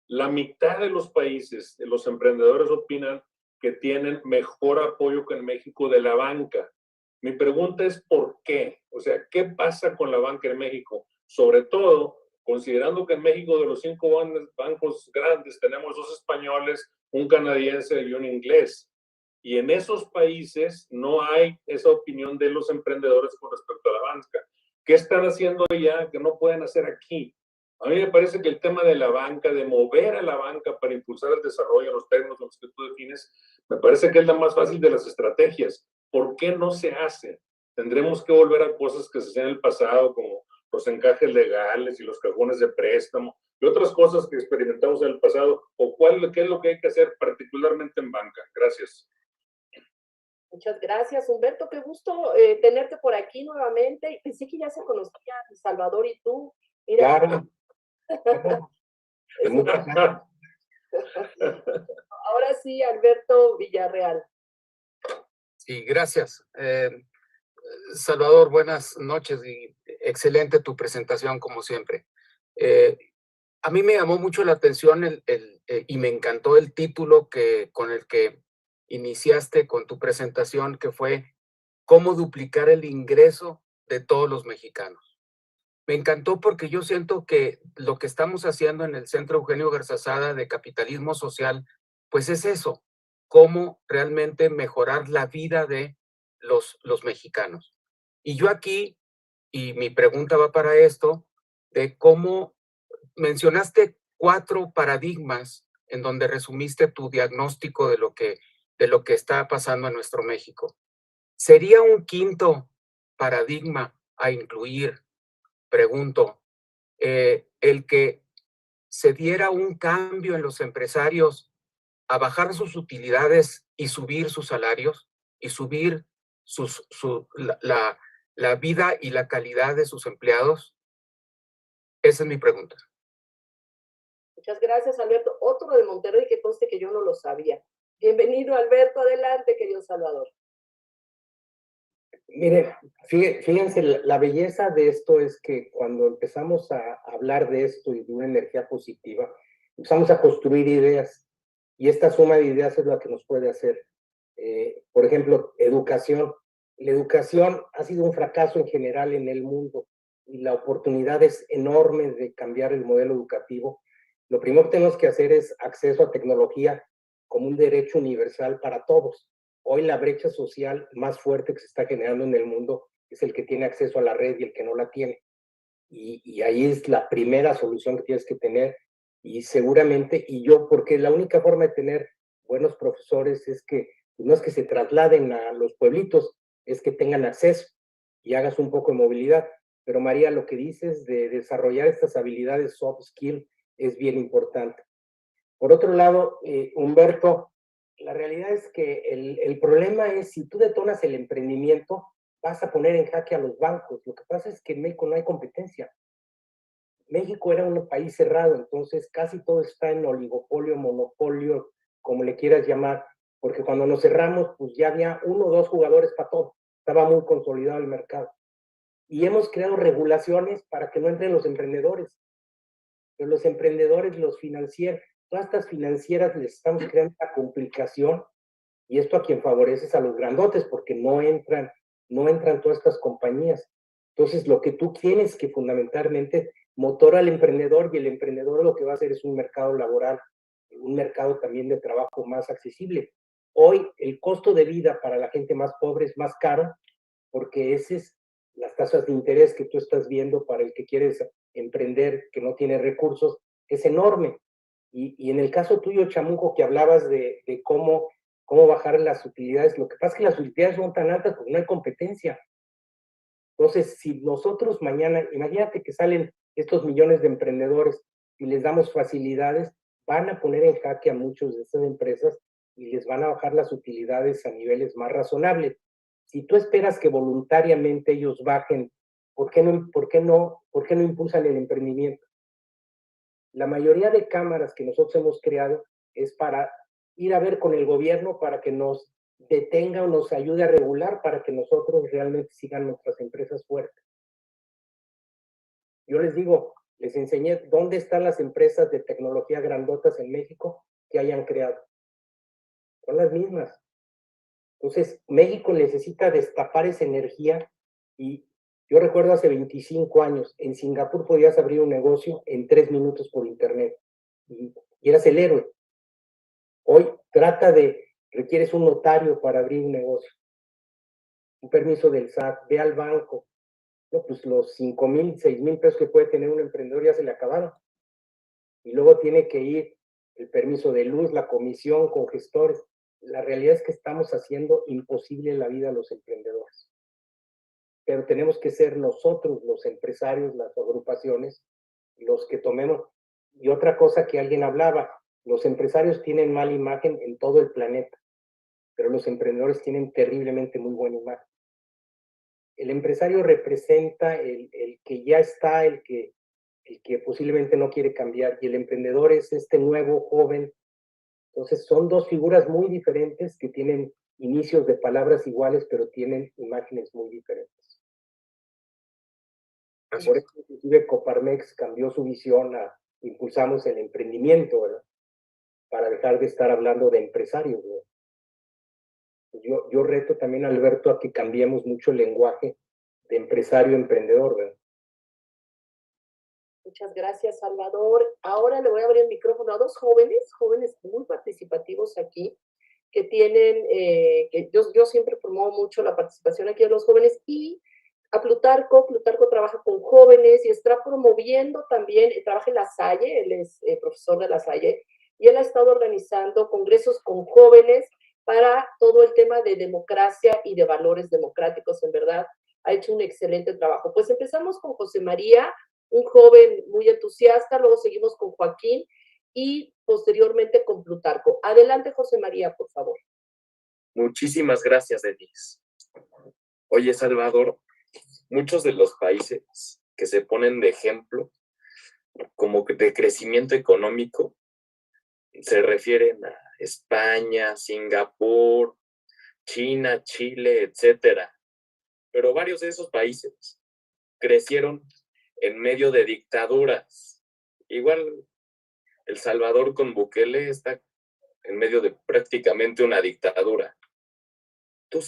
[SPEAKER 6] la mitad de los países, de los emprendedores opinan que tienen mejor apoyo que en México de la banca. Mi pregunta es ¿por qué? O sea, ¿qué pasa con la banca en México? Sobre todo, considerando que en México de los 5 bancos grandes tenemos 2 españoles, un canadiense y un inglés. Y en esos países no hay esa opinión de los emprendedores con respecto a la banca. ¿Qué están haciendo allá que no pueden hacer aquí? A mí me parece que el tema de la banca, de mover a la banca para impulsar el desarrollo en los términos en los que tú defines, me parece que es la más fácil de las estrategias. ¿Por qué no se hace? Tendremos que volver a cosas que se hacían en el pasado, como los encajes legales y los cajones de préstamo y otras cosas que experimentamos en el pasado. ¿O qué es lo que hay que hacer particularmente en banca? Gracias.
[SPEAKER 1] Muchas gracias, Humberto. Qué gusto tenerte por aquí nuevamente. Pensé que ya se conocían Salvador y tú. Mira,
[SPEAKER 3] Claro.
[SPEAKER 1] ahora sí, Alberto Villarreal.
[SPEAKER 7] Sí, gracias. Salvador, buenas noches y excelente tu presentación como siempre. A mí me llamó mucho la atención y me encantó el título con el que iniciaste con tu presentación, que fue ¿Cómo duplicar el ingreso de todos los mexicanos? Me encantó porque yo siento que lo que estamos haciendo en el Centro Eugenio Garzazada de Capitalismo Social, pues es eso, cómo realmente mejorar la vida de los mexicanos. Y yo aquí, y mi pregunta va para esto, de cómo mencionaste 4 paradigmas en donde resumiste tu diagnóstico de lo que está pasando en nuestro México. ¿Sería un quinto paradigma a incluir, pregunto, el que se diera un cambio en los empresarios a bajar sus utilidades y subir sus salarios y subir la vida y la calidad de sus empleados? Esa es mi pregunta.
[SPEAKER 1] Muchas gracias, Alberto. Otro de Monterrey que conste que yo no lo sabía. Bienvenido, Alberto. Adelante, querido Salvador.
[SPEAKER 3] Mire, fíjense, la belleza de esto es que cuando empezamos a hablar de esto y de una energía positiva, empezamos a construir ideas y esta suma de ideas es la que nos puede hacer. Por ejemplo, educación. La educación ha sido un fracaso en general en el mundo y la oportunidad es enorme de cambiar el modelo educativo. Lo primero que tenemos que hacer es acceso a tecnología como un derecho universal para todos. Hoy la brecha social más fuerte que se está generando en el mundo es el que tiene acceso a la red y el que no la tiene. Y ahí es la primera solución que tienes que tener. Y seguramente, porque la única forma de tener buenos profesores es que no es que se trasladen a los pueblitos, es que tengan acceso y hagas un poco de movilidad. Pero María, lo que dices de desarrollar estas habilidades soft skill es bien importante. Por otro lado, Humberto, la realidad es que el problema es si tú detonas el emprendimiento, vas a poner en jaque a los bancos. Lo que pasa es que en México no hay competencia. México era un país cerrado, entonces casi todo está en oligopolio, monopolio, como le quieras llamar, porque cuando nos cerramos, pues ya había 1 o 2 jugadores para todo. Estaba muy consolidado el mercado. Y hemos creado regulaciones para que no entren los emprendedores. Pero los emprendedores, los financieros, todas estas financieras les estamos creando una complicación y esto a quien favorece es a los grandotes porque no entran todas estas compañías. Entonces, lo que tú tienes que fundamentalmente motor al emprendedor y el emprendedor lo que va a hacer es un mercado laboral, un mercado también de trabajo más accesible. Hoy el costo de vida para la gente más pobre es más caro porque ese es las tasas de interés que tú estás viendo para el que quieres emprender, que no tiene recursos, es enorme. Y en el caso tuyo, Chamuco, que hablabas de cómo bajar las utilidades, lo que pasa es que las utilidades son tan altas porque no hay competencia. Entonces, si nosotros mañana, imagínate que salen estos millones de emprendedores y les damos facilidades, van a poner en jaque a muchas de estas empresas y les van a bajar las utilidades a niveles más razonables. Si tú esperas que voluntariamente ellos bajen, ¿por qué no impulsan el emprendimiento? La mayoría de cámaras que nosotros hemos creado es para ir a ver con el gobierno para que nos detenga o nos ayude a regular para que nosotros realmente sigan nuestras empresas fuertes. Yo les digo, les enseñé dónde están las empresas de tecnología grandotas en México que hayan creado. Son las mismas. Entonces, México necesita destapar esa energía y yo recuerdo hace 25 años, en Singapur podías abrir un negocio en 3 minutos por internet y eras el héroe. Hoy requieres un notario para abrir un negocio, un permiso del SAT, ve al banco. No, pues los 5,000, 6,000 pesos que puede tener un emprendedor ya se le acabaron. Y luego tiene que ir el permiso de luz, la comisión con gestores. La realidad es que estamos haciendo imposible la vida a los emprendedores. Pero tenemos que ser nosotros, los empresarios, las agrupaciones, los que tomemos. Y otra cosa que alguien hablaba, los empresarios tienen mala imagen en todo el planeta, pero los emprendedores tienen terriblemente muy buena imagen. El empresario representa el que ya está, el que posiblemente no quiere cambiar, y el emprendedor es este nuevo joven. Entonces son dos figuras muy diferentes que tienen inicios de palabras iguales, pero tienen imágenes muy diferentes. Por eso inclusive Coparmex cambió su visión a impulsamos el emprendimiento, ¿verdad? Para dejar de estar hablando de empresarios, ¿verdad? Yo reto también a Alberto a que cambiemos mucho el lenguaje de empresario a emprendedor, ¿verdad?
[SPEAKER 1] Muchas gracias, Salvador. Ahora le voy a abrir el micrófono a dos jóvenes muy participativos aquí, que tienen, que yo siempre promuevo mucho la participación aquí de los jóvenes, y a Plutarco. Plutarco trabaja con jóvenes y está promoviendo también, trabaja en La Salle, él es profesor de La Salle, y él ha estado organizando congresos con jóvenes para todo el tema de democracia y de valores democráticos. En verdad, ha hecho un excelente trabajo. Pues empezamos con José María, un joven muy entusiasta, luego seguimos con Joaquín y posteriormente con Plutarco. Adelante, José María, por favor.
[SPEAKER 8] Muchísimas gracias, Denise. Oye, Salvador, muchos de los países que se ponen de ejemplo como de crecimiento económico se refieren a España, Singapur, China, Chile, etcétera. Pero varios de esos países crecieron en medio de dictaduras. Igual El Salvador con Bukele está en medio de prácticamente una dictadura. ¿Tú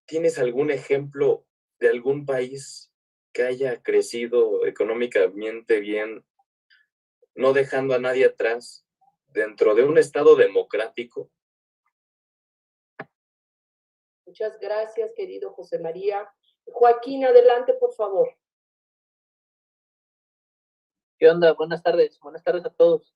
[SPEAKER 8] tienes algún ejemplo de algún país que haya crecido económicamente bien, no dejando a nadie atrás, dentro de un estado democrático?
[SPEAKER 1] Muchas gracias, querido José María. Joaquín, adelante, por favor.
[SPEAKER 9] ¿Qué onda? Buenas tardes a todos.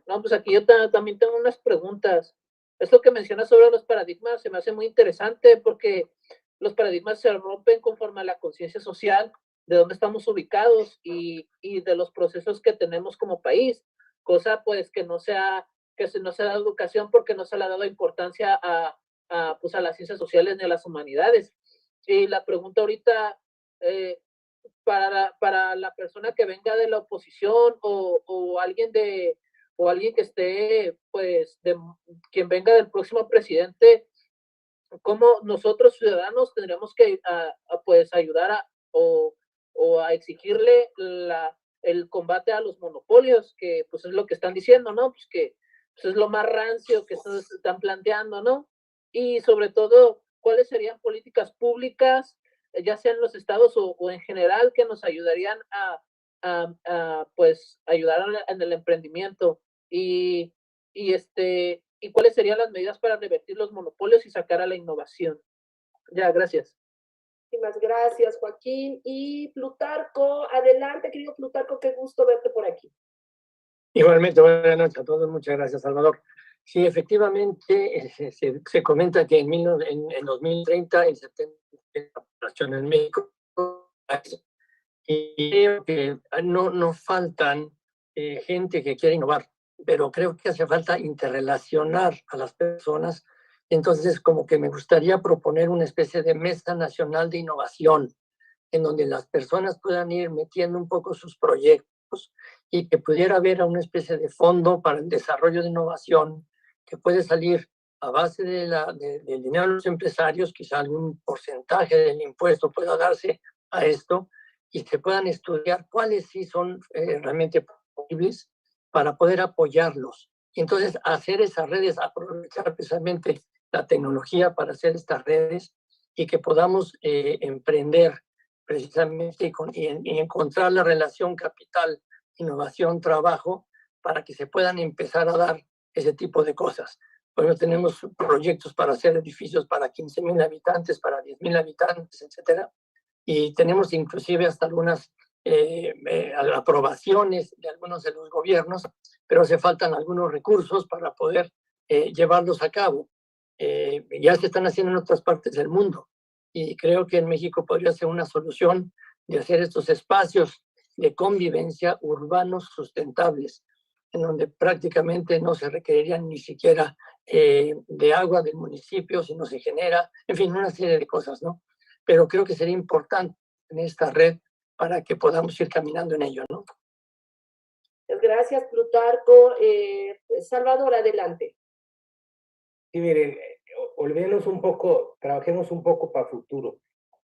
[SPEAKER 9] No, pues aquí yo también tengo unas preguntas. Esto que mencionas sobre los paradigmas se me hace muy interesante porque los paradigmas se rompen conforme a la conciencia social, de dónde estamos ubicados y de los procesos que tenemos como país, cosa pues que no se ha dado educación porque no se le ha dado importancia a las ciencias sociales ni a las humanidades. Y la pregunta ahorita, para la persona que venga de la oposición o alguien que esté, pues, quien venga del próximo presidente, ¿cómo nosotros ciudadanos tendríamos que pues ayudar o a exigirle el combate a los monopolios, que pues es lo que están diciendo, ¿no? Pues que pues es lo más rancio que están planteando, ¿no? Y sobre todo, ¿cuáles serían políticas públicas, ya sea en los estados o en general, que nos ayudarían pues ayudar en el emprendimiento? Y cuáles serían las medidas para revertir los monopolios y sacar a la innovación. Ya, gracias.
[SPEAKER 1] Muchísimas gracias, Joaquín. Y Plutarco, adelante, querido Plutarco, qué gusto verte por aquí.
[SPEAKER 10] Igualmente, buenas noches a todos. Muchas gracias, Salvador. Sí, efectivamente, se comenta que en 2030 el 70% de la población en México, y creo que no faltan gente que quiere innovar, pero creo que hace falta interrelacionar a las personas. Entonces, como que me gustaría proponer una especie de mesa nacional de innovación, en donde las personas puedan ir metiendo un poco sus proyectos y que pudiera haber una especie de fondo para el desarrollo de innovación que puede salir a base del dinero de los empresarios, quizá algún porcentaje del impuesto pueda darse a esto y se puedan estudiar cuáles sí son realmente posibles para poder apoyarlos. Y entonces hacer esas redes, aprovechar precisamente la tecnología para hacer estas redes y que podamos emprender precisamente y encontrar la relación capital, innovación, trabajo, para que se puedan empezar a dar ese tipo de cosas. Bueno, tenemos proyectos para hacer edificios para 15,000 habitantes, para 10,000 habitantes, etcétera. Y tenemos inclusive hasta algunas aprobaciones de algunos de los gobiernos, pero hace faltan algunos recursos para poder llevarlos a cabo. Ya se están haciendo en otras partes del mundo y creo que en México podría ser una solución de hacer estos espacios de convivencia urbanos sustentables, en donde prácticamente no se requerirían ni siquiera de agua del municipio, sino se genera, en fin, una serie de cosas, ¿no? Pero creo que sería importante en esta red para que podamos ir caminando en ello, ¿no?
[SPEAKER 1] Gracias, Plutarco. Salvador, adelante.
[SPEAKER 3] Sí, miren, olvidemos un poco, trabajemos un poco para futuro.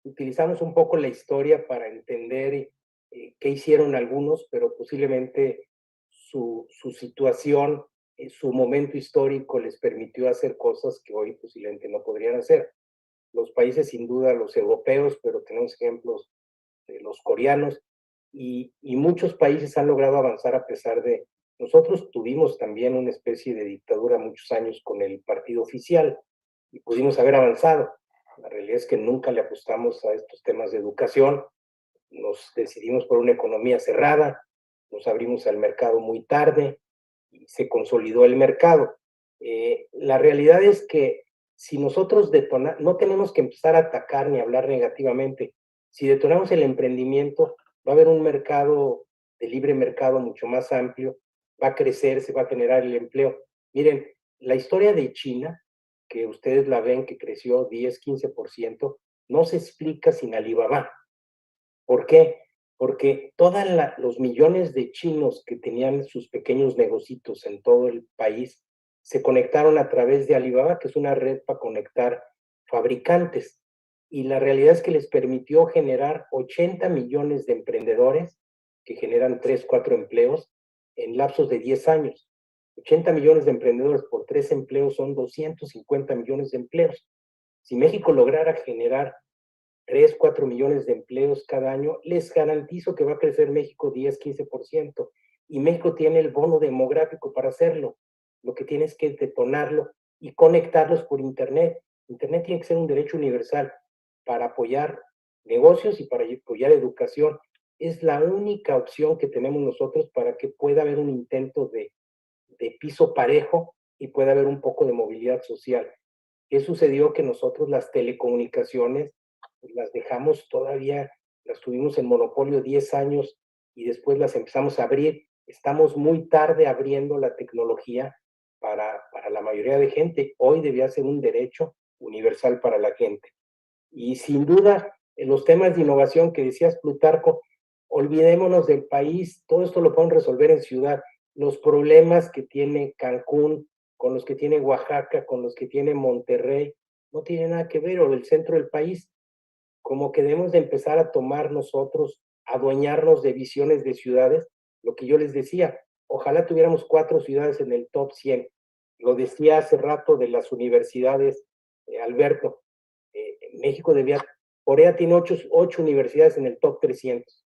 [SPEAKER 3] Utilizamos un poco la historia para entender qué hicieron algunos, pero posiblemente su situación, su momento histórico les permitió hacer cosas que hoy posiblemente no podrían hacer. Los países, sin duda, los europeos, pero tenemos ejemplos de los coreanos, y muchos países han logrado avanzar a pesar de... Nosotros tuvimos también una especie de dictadura muchos años con el partido oficial y pudimos haber avanzado. La realidad es que nunca le apostamos a estos temas de educación, nos decidimos por una economía cerrada, nos abrimos al mercado muy tarde y se consolidó el mercado. La realidad es que si nosotros no tenemos que empezar a atacar ni hablar negativamente. Si detonamos el emprendimiento, va a haber un mercado de libre mercado mucho más amplio, va a crecer, se va a generar el empleo. Miren, la historia de China, que ustedes la ven que creció 10, 15%, no se explica sin Alibaba. ¿Por qué? Porque todos los millones de chinos que tenían sus pequeños negocios en todo el país se conectaron a través de Alibaba, que es una red para conectar fabricantes. Y la realidad es que les permitió generar 80 millones de emprendedores que generan 3, 4 empleos en lapsos de 10 años. 80 millones de emprendedores por 3 empleos son 250 millones de empleos. Si México lograra generar 3, 4 millones de empleos cada año, les garantizo que va a crecer México 10, 15%. Y México tiene el bono demográfico para hacerlo. Lo que tiene es que detonarlo y conectarlos por Internet. Internet tiene que ser un derecho universal para apoyar negocios y para apoyar educación. Es la única opción que tenemos nosotros para que pueda haber un intento de piso parejo y pueda haber un poco de movilidad social. ¿Qué sucedió? Que nosotros las telecomunicaciones las dejamos todavía, las tuvimos en monopolio 10 años y después las empezamos a abrir. Estamos muy tarde abriendo la tecnología para la mayoría de gente. Hoy debía ser un derecho universal para la gente. Y sin duda, en los temas de innovación que decías, Plutarco, olvidémonos del país, todo esto lo podemos resolver en ciudad. Los problemas que tiene Cancún, con los que tiene Oaxaca, con los que tiene Monterrey, no tienen nada que ver, o el centro del país. Como que debemos de empezar a tomar nosotros, adueñarnos de visiones de ciudades, lo que yo les decía, ojalá tuviéramos 4 ciudades en el top 100. Lo decía hace rato de las universidades, Alberto. México Corea tiene 8 universidades en el top 300.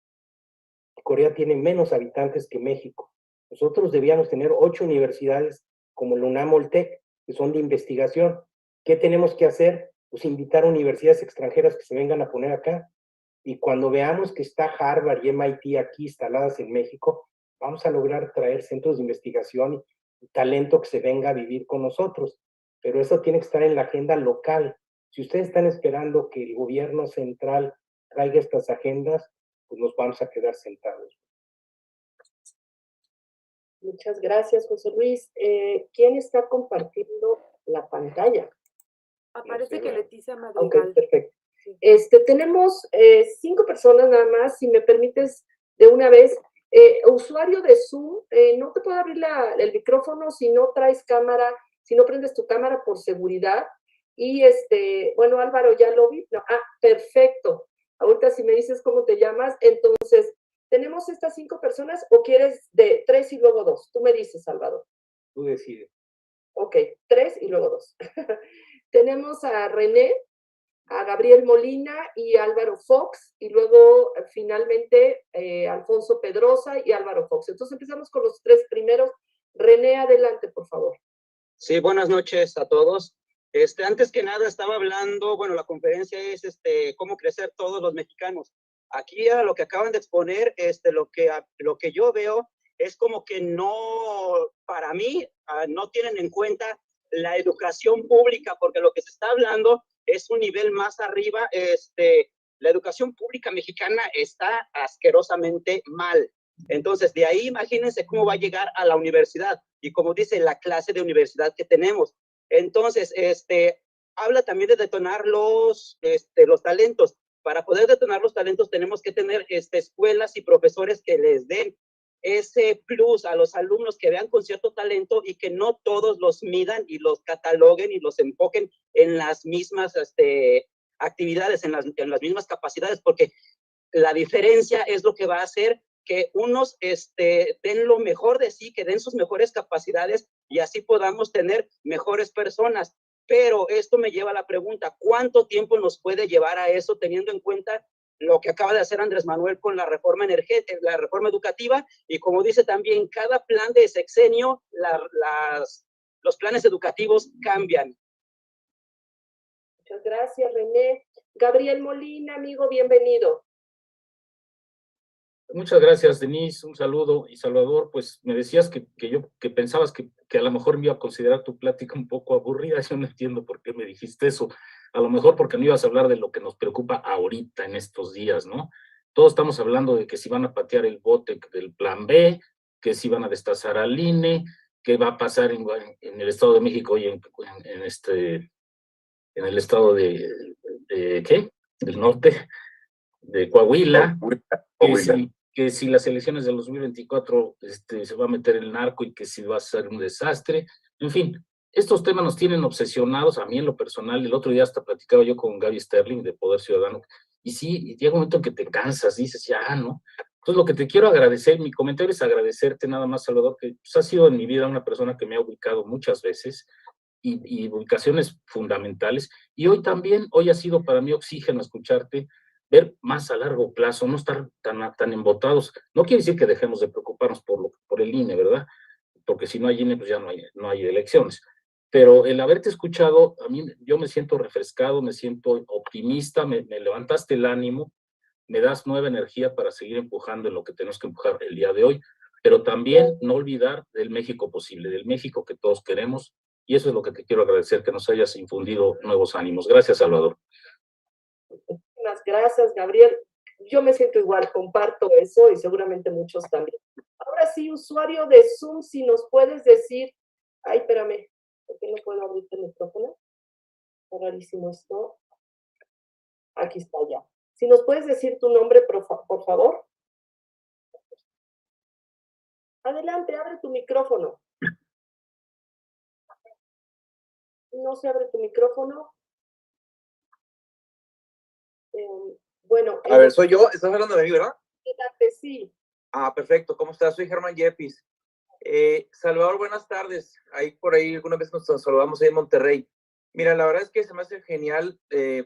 [SPEAKER 3] Corea tiene menos habitantes que México. Nosotros debíamos tener 8 universidades como la UNAM o el TEC, que son de investigación. ¿Qué tenemos que hacer? Pues invitar a universidades extranjeras que se vengan a poner acá. Y cuando veamos que está Harvard y MIT aquí instaladas en México, vamos a lograr traer centros de investigación y talento que se venga a vivir con nosotros. Pero eso tiene que estar en la agenda local. Si ustedes están esperando que el gobierno central traiga estas agendas, pues nos vamos a quedar sentados.
[SPEAKER 1] Muchas gracias, José Luis. ¿Quién está compartiendo la pantalla?
[SPEAKER 5] Parece que Leticia Madrigal.
[SPEAKER 1] Ok, perfecto. Tenemos 5 personas nada más, si me permites de una vez. Usuario de Zoom, no te puedo abrir el micrófono si no traes cámara, Si no prendes tu cámara por seguridad. Y bueno, Álvaro, ya lo vi. No, perfecto. Ahorita si me dices cómo te llamas, entonces, ¿tenemos estas 5 personas o quieres de 3 y luego 2? Tú me dices, Salvador.
[SPEAKER 3] Tú decides.
[SPEAKER 1] Ok, 3 y luego 2. Tenemos a René, a Gabriel Molina y a Álvaro Fox, y luego finalmente Alfonso Pedrosa y Álvaro Fox. Entonces empezamos con los 3 primeros. René, adelante, por favor.
[SPEAKER 11] Sí, buenas noches a todos. Antes que nada estaba hablando, bueno, la conferencia es cómo crecer todos los mexicanos. Aquí a lo que acaban de exponer, lo que yo veo es como que no, para mí, no tienen en cuenta la educación pública, porque lo que se está hablando es un nivel más arriba. La educación pública mexicana está asquerosamente mal. Entonces, de ahí imagínense cómo va a llegar a la universidad y como dice la clase de universidad que tenemos. Entonces, habla también de detonar los talentos. Para poder detonar los talentos tenemos que tener escuelas y profesores que les den ese plus a los alumnos que vean con cierto talento y que no todos los midan y los cataloguen y los enfoquen en las mismas actividades, en las mismas capacidades, porque la diferencia es lo que va a hacer que unos den lo mejor de sí, que den sus mejores capacidades y así podamos tener mejores personas. Pero esto me lleva a la pregunta, ¿cuánto tiempo nos puede llevar a eso teniendo en cuenta lo que acaba de hacer Andrés Manuel con la reforma energética, la reforma educativa? Y como dice también, cada plan de sexenio, los planes educativos cambian.
[SPEAKER 1] Muchas gracias, René. Gabriel Molina, amigo, bienvenido.
[SPEAKER 12] Muchas gracias, Denise. Un saludo. Y Salvador, pues me decías que pensabas que a lo mejor me iba a considerar tu plática un poco aburrida. Yo no entiendo por qué me dijiste eso. A lo mejor porque no ibas a hablar de lo que nos preocupa ahorita en estos días, ¿no? Todos estamos hablando de que si van a patear el bote del plan B, que si van a destazar al INE, qué va a pasar en el Estado de México y en el estado de ¿qué? Del norte, de Coahuila. Que si las elecciones del 2024 se va a meter el narco y que si va a ser un desastre. En fin, estos temas nos tienen obsesionados, a mí en lo personal. El otro día hasta platicaba yo con Gaby Sterling de Poder Ciudadano, y sí, llega un momento en que te cansas, dices, ya, ¿no? Entonces lo que te quiero agradecer, mi comentario es agradecerte nada más, Salvador, que pues, has sido en mi vida una persona que me ha ubicado muchas veces, y ubicaciones fundamentales, y hoy ha sido para mí oxígeno escucharte, ver más a largo plazo, no estar tan embotados. No quiere decir que dejemos de preocuparnos por el INE, ¿verdad? Porque si no hay INE, pues ya no hay elecciones. Pero el haberte escuchado, a mí yo me siento refrescado, me siento optimista, me levantaste el ánimo, me das nueva energía para seguir empujando en lo que tenemos que empujar el día de hoy, pero también no olvidar del México posible, del México que todos queremos, y eso es lo que te quiero agradecer, que nos hayas infundido nuevos ánimos. Gracias, Salvador.
[SPEAKER 1] Muchas gracias, Gabriel. Yo me siento igual, comparto eso y seguramente muchos también. Ahora sí, usuario de Zoom, si nos puedes decir, ay, espérame, ¿por qué no puedo abrirte el micrófono? Está rarísimo esto. Aquí está ya. Si nos puedes decir tu nombre, por favor. Adelante, abre tu micrófono. No se abre tu micrófono. Bueno.
[SPEAKER 13] A ver, soy yo. Estás hablando de mí, ¿verdad?
[SPEAKER 1] Sí.
[SPEAKER 13] Ah, perfecto. ¿Cómo estás? Soy Germán Yepis. Salvador, buenas tardes. Por ahí alguna vez nos saludamos ahí en Monterrey. Mira, la verdad es que se me hace genial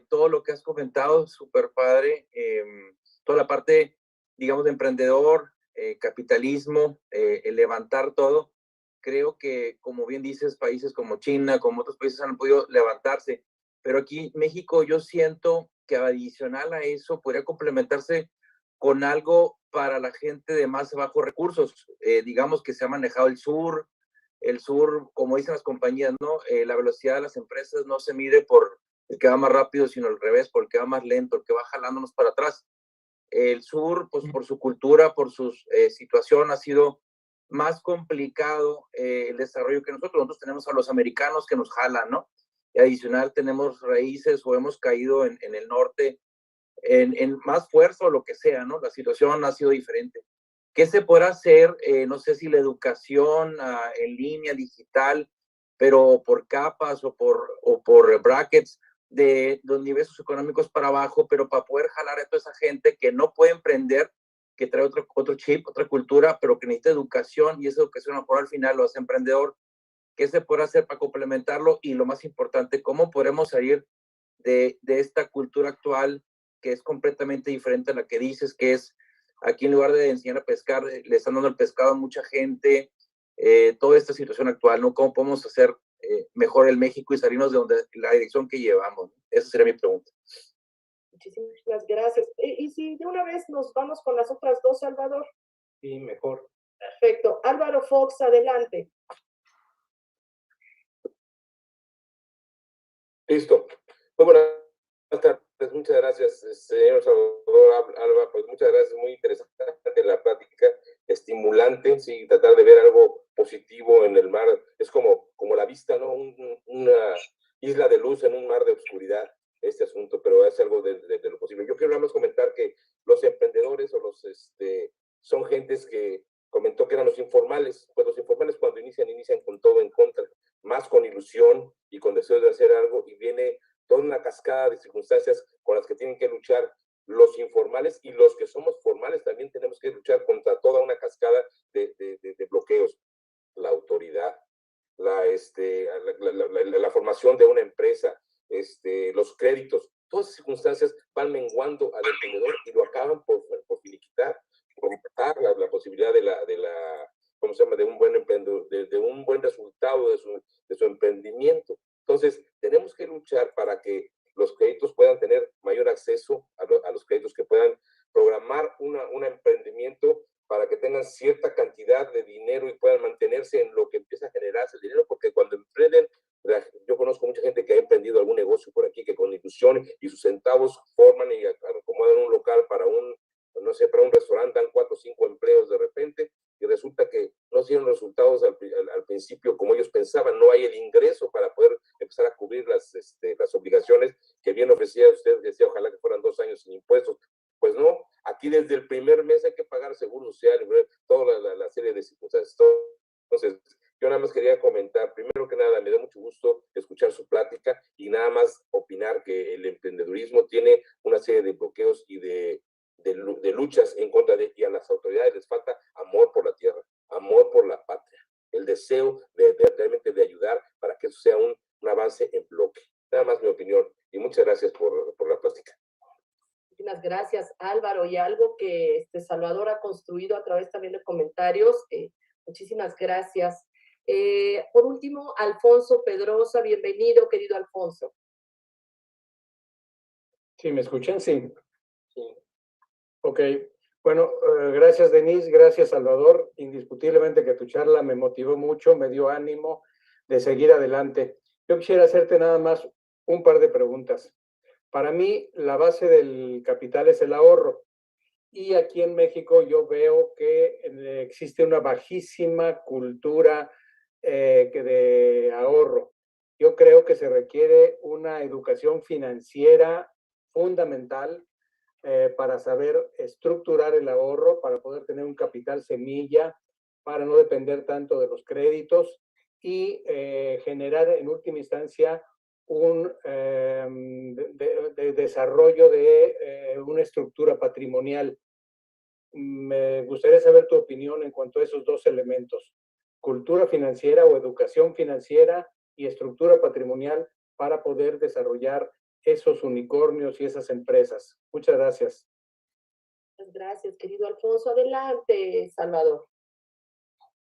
[SPEAKER 13] todo lo que has comentado, súper padre. Toda la parte, digamos, de emprendedor, capitalismo, el levantar todo. Creo que, como bien dices, países como China, como otros países han podido levantarse. Pero aquí, México, yo siento que adicional a eso podría complementarse con algo para la gente de más bajos recursos. Digamos que se ha manejado el sur, como dicen las compañías, ¿no? La velocidad de las empresas no se mide por el que va más rápido, sino al revés, por el que va más lento, el que va jalándonos para atrás. El sur, pues por su cultura, por su situación, ha sido más complicado el desarrollo que nosotros. Nosotros tenemos a los americanos que nos jalan, ¿no? Y adicional tenemos raíces o hemos caído en el norte en más fuerza o lo que sea, ¿no? La situación ha sido diferente. ¿Qué se podrá hacer? No sé si la educación en línea, digital, pero por capas o por brackets de los niveles socioeconómicos para abajo, pero para poder jalar a toda esa gente que no puede emprender, que trae otro chip, otra cultura, pero que necesita educación, y esa educación a lo mejor al final lo hace emprendedor. ¿Qué se puede hacer para complementarlo? Y lo más importante, ¿cómo podemos salir de esta cultura actual que es completamente diferente a la que dices, que es aquí en lugar de enseñar a pescar, le están dando el pescado a mucha gente, toda esta situación actual, ¿no? ¿Cómo podemos hacer mejor el México y salirnos de donde, la dirección que llevamos? Esa sería mi pregunta.
[SPEAKER 1] Muchísimas gracias. Y si de una vez nos vamos con las otras dos, Salvador.
[SPEAKER 3] Sí, mejor.
[SPEAKER 1] Perfecto. Álvaro Fox, adelante.
[SPEAKER 14] Listo. Muy buenas tardes, muchas gracias, señor Salvador Alba, pues muchas gracias, muy interesante la plática, estimulante, sí, tratar de ver algo positivo en el mar, es como la vista, ¿no? Una isla de luz en un mar de oscuridad, este asunto, pero es algo de lo posible. Yo quiero nada más comentar que los emprendedores o son gentes que comentó que eran los informales, pues los informales cuando inician con todo en contra, más con ilusión y con deseo de hacer algo, y viene toda una cascada de circunstancias con las que tienen que luchar los informales, y los que somos formales también tenemos que luchar contra toda una cascada de bloqueos, la autoridad, la formación de una empresa, los créditos, todas esas circunstancias van menguando al emprendedor y lo acaban por finiquitar, por matar la posibilidad ¿cómo se llama?, de un buen emprendedor, de un buen resultado de su emprendimiento. Entonces, tenemos que luchar para que los créditos puedan tener mayor acceso a los créditos, que puedan programar un emprendimiento para que tengan cierta cantidad de dinero y puedan mantenerse en lo que empieza a generarse el dinero, porque cuando emprenden, yo conozco mucha gente que ha emprendido algún negocio por aquí, que con ilusión y sus centavos forman y acomodan un local para un restaurante, dan 4 o 5 empleos de repente, y resulta que no tienen resultados al principio como ellos pensaban, no hay el ingreso para poder empezar a cubrir las obligaciones que bien ofrecía usted, decía, ojalá que fueran 2 años sin impuestos. Pues no, aquí desde el primer mes hay que pagar seguro social, toda la serie de circunstancias. Entonces, yo nada más quería comentar, primero que nada, me da mucho gusto escuchar su plática y nada más opinar que el emprendedurismo tiene una serie de bloqueos y de luchas en contra de, y a las autoridades les falta amor por la tierra, amor por la patria, el deseo de realmente de ayudar para que eso sea un avance en bloque. Nada más mi opinión, y muchas gracias por la plática.
[SPEAKER 1] Muchas gracias, Álvaro, y algo que Salvador ha construido a través también de comentarios. Muchísimas gracias. Por último, Alfonso Pedrosa, bienvenido, querido Alfonso.
[SPEAKER 3] ¿Sí me escuchan? Sí. Ok, bueno, gracias Denise, gracias Salvador. Indiscutiblemente que tu charla me motivó mucho, me dio ánimo de seguir adelante. Yo quisiera hacerte nada más un par de preguntas. Para mí, la base del capital es el ahorro. Y aquí en México yo veo que existe una bajísima cultura de ahorro. Yo creo que se requiere una educación financiera fundamental para saber estructurar el ahorro, para poder tener un capital semilla, para no depender tanto de los créditos y generar en última instancia un desarrollo de una estructura patrimonial. Me gustaría saber tu opinión en cuanto a esos dos elementos, cultura financiera o educación financiera y estructura patrimonial para poder desarrollar esos unicornios y esas empresas. Muchas gracias.
[SPEAKER 1] Muchas gracias, querido Alfonso. Adelante, Salvador.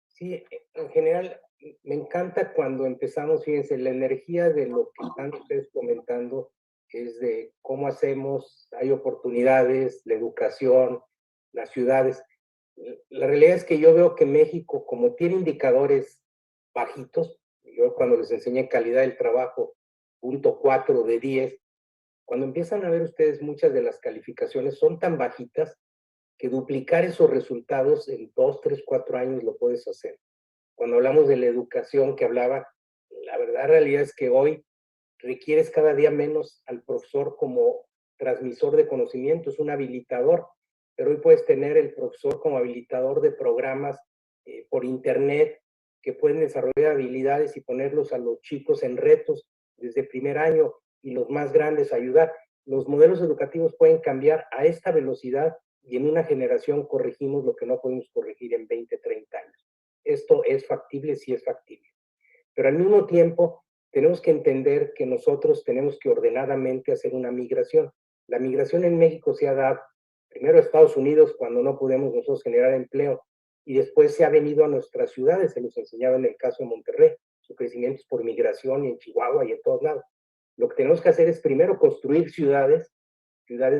[SPEAKER 3] Sí, en general, me encanta cuando empezamos, fíjense, la energía de lo que están ustedes comentando es de cómo hacemos, hay oportunidades, la educación, las ciudades. La realidad es que yo veo que México, como tiene indicadores bajitos, yo cuando les enseñé calidad del trabajo, 0.4 de 10, cuando empiezan a ver ustedes muchas de las calificaciones son tan bajitas que duplicar esos resultados en 2, 3, 4 años lo puedes hacer. Cuando hablamos de la educación que hablaba, la realidad es que hoy requieres cada día menos al profesor como transmisor de conocimiento, es un habilitador, pero hoy puedes tener el profesor como habilitador de programas por internet, que pueden desarrollar habilidades y ponerlos a los chicos en retos desde primer año y los más grandes ayudar. Los modelos educativos pueden cambiar a esta velocidad y en una generación corregimos lo que no podemos corregir en 20, 30 años. Esto es factible, sí es factible. Pero al mismo tiempo tenemos que entender que nosotros tenemos que ordenadamente hacer una migración. La migración en México se ha dado primero a Estados Unidos cuando no podemos nosotros generar empleo y después se ha venido a nuestras ciudades, se los enseñaba en el caso de Monterrey, su crecimiento es por migración y en Chihuahua y en todos lados. Lo que tenemos que hacer es primero construir ciudades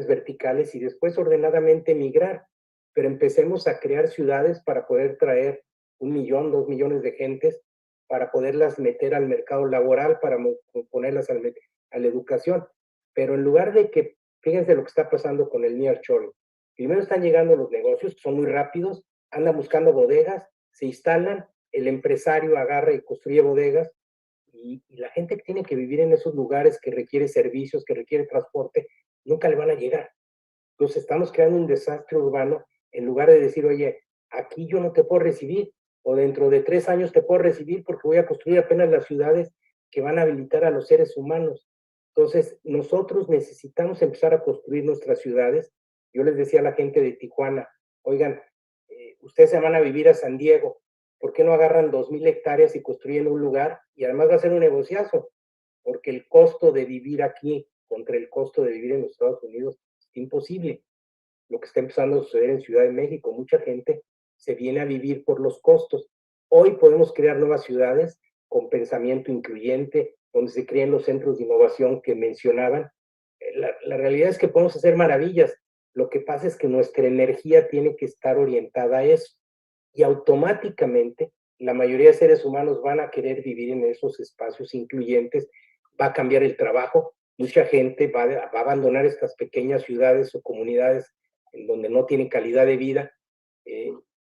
[SPEAKER 3] verticales y después ordenadamente migrar, pero empecemos a crear ciudades para poder traer 1 millón, 2 millones de gentes, para poderlas meter al mercado laboral, para ponerlas a la educación, pero en lugar de que, fíjense lo que está pasando con el nearshoring, primero están llegando los negocios, que son muy rápidos, andan buscando bodegas, se instalan, el empresario agarra y construye bodegas, y la gente que tiene que vivir en esos lugares que requiere servicios, que requiere transporte, nunca le van a llegar. Entonces estamos creando un desastre urbano en lugar de decir, oye, aquí yo no te puedo recibir, o dentro de 3 años te puedo recibir porque voy a construir apenas las ciudades que van a habilitar a los seres humanos. Entonces, nosotros necesitamos empezar a construir nuestras ciudades. Yo les decía a la gente de Tijuana, oigan, ustedes se van a vivir a San Diego, ¿por qué no agarran 2,000 hectáreas y construyen un lugar? Y además va a ser un negociazo, porque el costo de vivir aquí contra el costo de vivir en los Estados Unidos es imposible. Lo que está empezando a suceder en Ciudad de México, mucha gente se viene a vivir por los costos. Hoy podemos crear nuevas ciudades con pensamiento incluyente, donde se creen los centros de innovación que mencionaban. La realidad es que podemos hacer maravillas. Lo que pasa es que nuestra energía tiene que estar orientada a eso. Y automáticamente la mayoría de seres humanos van a querer vivir en esos espacios incluyentes. Va a cambiar el trabajo. Mucha gente va a abandonar estas pequeñas ciudades o comunidades en donde no tiene calidad de vida,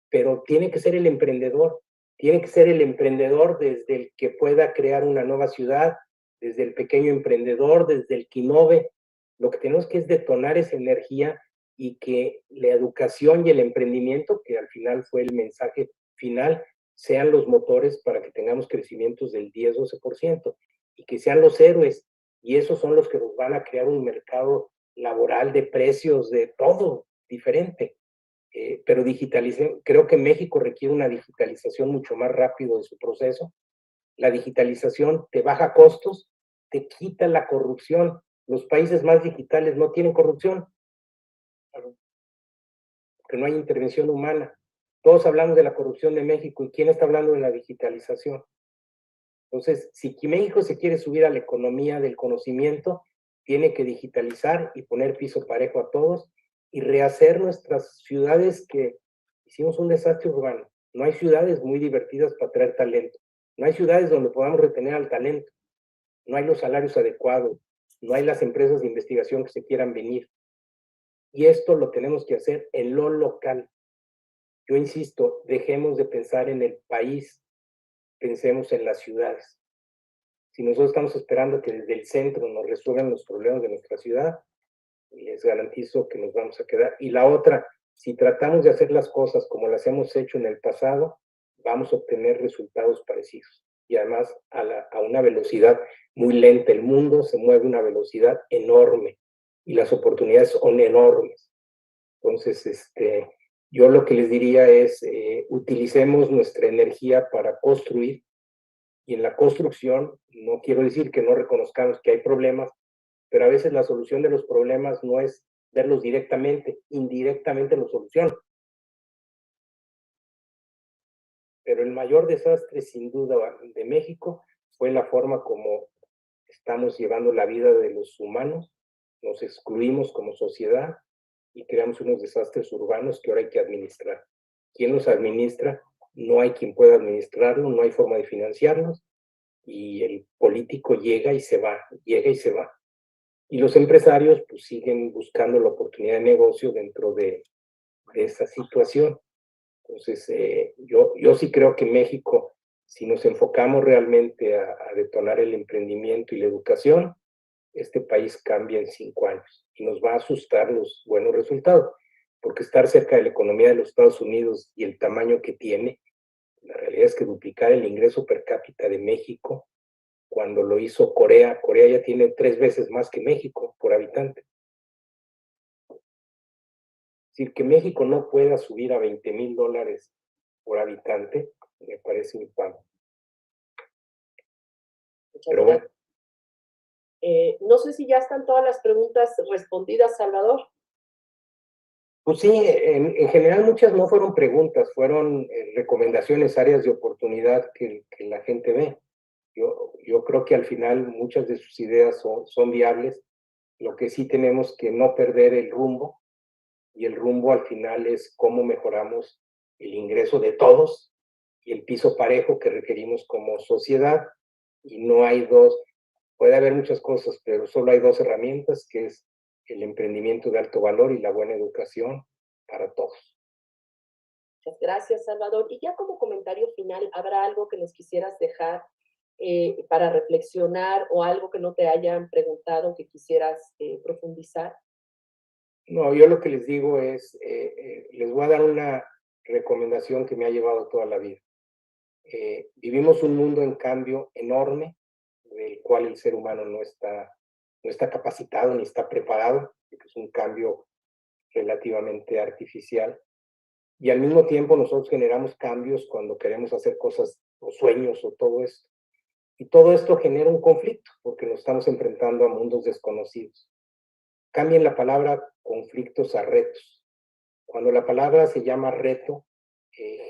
[SPEAKER 3] pero tiene que ser el emprendedor. Tiene que ser el emprendedor desde el que pueda crear una nueva ciudad, desde el pequeño emprendedor, desde el que innove. Lo que tenemos que es detonar esa energía y que la educación y el emprendimiento, que al final fue el mensaje final, sean los motores para que tengamos crecimientos del 10-12% y que sean los héroes. Y esos son los que nos van a crear un mercado laboral de precios, de todo diferente. Pero creo que México requiere una digitalización mucho más rápido de su proceso. La digitalización te baja costos, te quita la corrupción. Los países más digitales no tienen corrupción, porque no hay intervención humana. Todos hablamos de la corrupción de México, ¿y quién está hablando de la digitalización? Entonces, si México se quiere subir a la economía del conocimiento, tiene que digitalizar y poner piso parejo a todos y rehacer nuestras ciudades, que hicimos un desastre urbano. No hay ciudades muy divertidas para traer talento. No hay ciudades donde podamos retener al talento. No hay los salarios adecuados. No hay las empresas de investigación que se quieran venir. Y esto lo tenemos que hacer en lo local. Yo insisto, dejemos de pensar en el país, pensemos en las ciudades. Si nosotros estamos esperando que desde el centro nos resuelvan los problemas de nuestra ciudad, les garantizo que nos vamos a quedar. Y la otra, si tratamos de hacer las cosas como las hemos hecho en el pasado, vamos a obtener resultados parecidos. Y además a una velocidad muy lenta. El mundo se mueve a una velocidad enorme y las oportunidades son enormes. Entonces, yo lo que les diría es, utilicemos nuestra energía para construir, y en la construcción no quiero decir que no reconozcamos que hay problemas, pero a veces la solución de los problemas no es verlos directamente, indirectamente los solucionan. Pero el mayor desastre, sin duda, de México fue la forma como estamos llevando la vida de los humanos, nos excluimos como sociedad y creamos unos desastres urbanos que ahora hay que administrar. ¿Quién los administra? No hay quien pueda administrarlo, no hay forma de financiarlos, y el político llega y se va, llega y se va. Y los empresarios pues siguen buscando la oportunidad de negocio dentro de esa situación. Entonces, yo sí creo que México, si nos enfocamos realmente a detonar el emprendimiento y la educación, este país cambia en 5 años y nos va a asustar los buenos resultados, porque estar cerca de la economía de los Estados Unidos y el tamaño que tiene, La realidad es que duplicar el ingreso per cápita de México, cuando lo hizo Corea, Corea ya tiene 3 veces más que México por habitante. Es decir, que México no pueda subir a $20,000 por habitante, me parece muy padre. Pero bueno.
[SPEAKER 1] No sé si ya están todas las preguntas respondidas, Salvador.
[SPEAKER 3] Pues sí, en general muchas no fueron preguntas, fueron recomendaciones, áreas de oportunidad que la gente ve. Yo creo que al final muchas de sus ideas son viables. Lo que sí tenemos que no perder el rumbo, y el rumbo al final es cómo mejoramos el ingreso de todos y el piso parejo que requerimos como sociedad. Y no hay dos, puede haber muchas cosas, pero solo hay 2 herramientas, que es el emprendimiento de alto valor y la buena educación para todos.
[SPEAKER 1] Muchas gracias, Salvador. Y ya como comentario final, ¿habrá algo que nos quisieras dejar para reflexionar o algo que no te hayan preguntado que quisieras profundizar?
[SPEAKER 3] No, yo lo que les digo es, les voy a dar una recomendación que me ha llevado toda la vida. Vivimos un mundo en cambio enorme, del cual el ser humano no está capacitado ni está preparado, porque es un cambio relativamente artificial. Y al mismo tiempo nosotros generamos cambios cuando queremos hacer cosas o sueños o todo esto. Y todo esto genera un conflicto, porque nos estamos enfrentando a mundos desconocidos. Cambien la palabra conflictos a retos. Cuando la palabra se llama reto,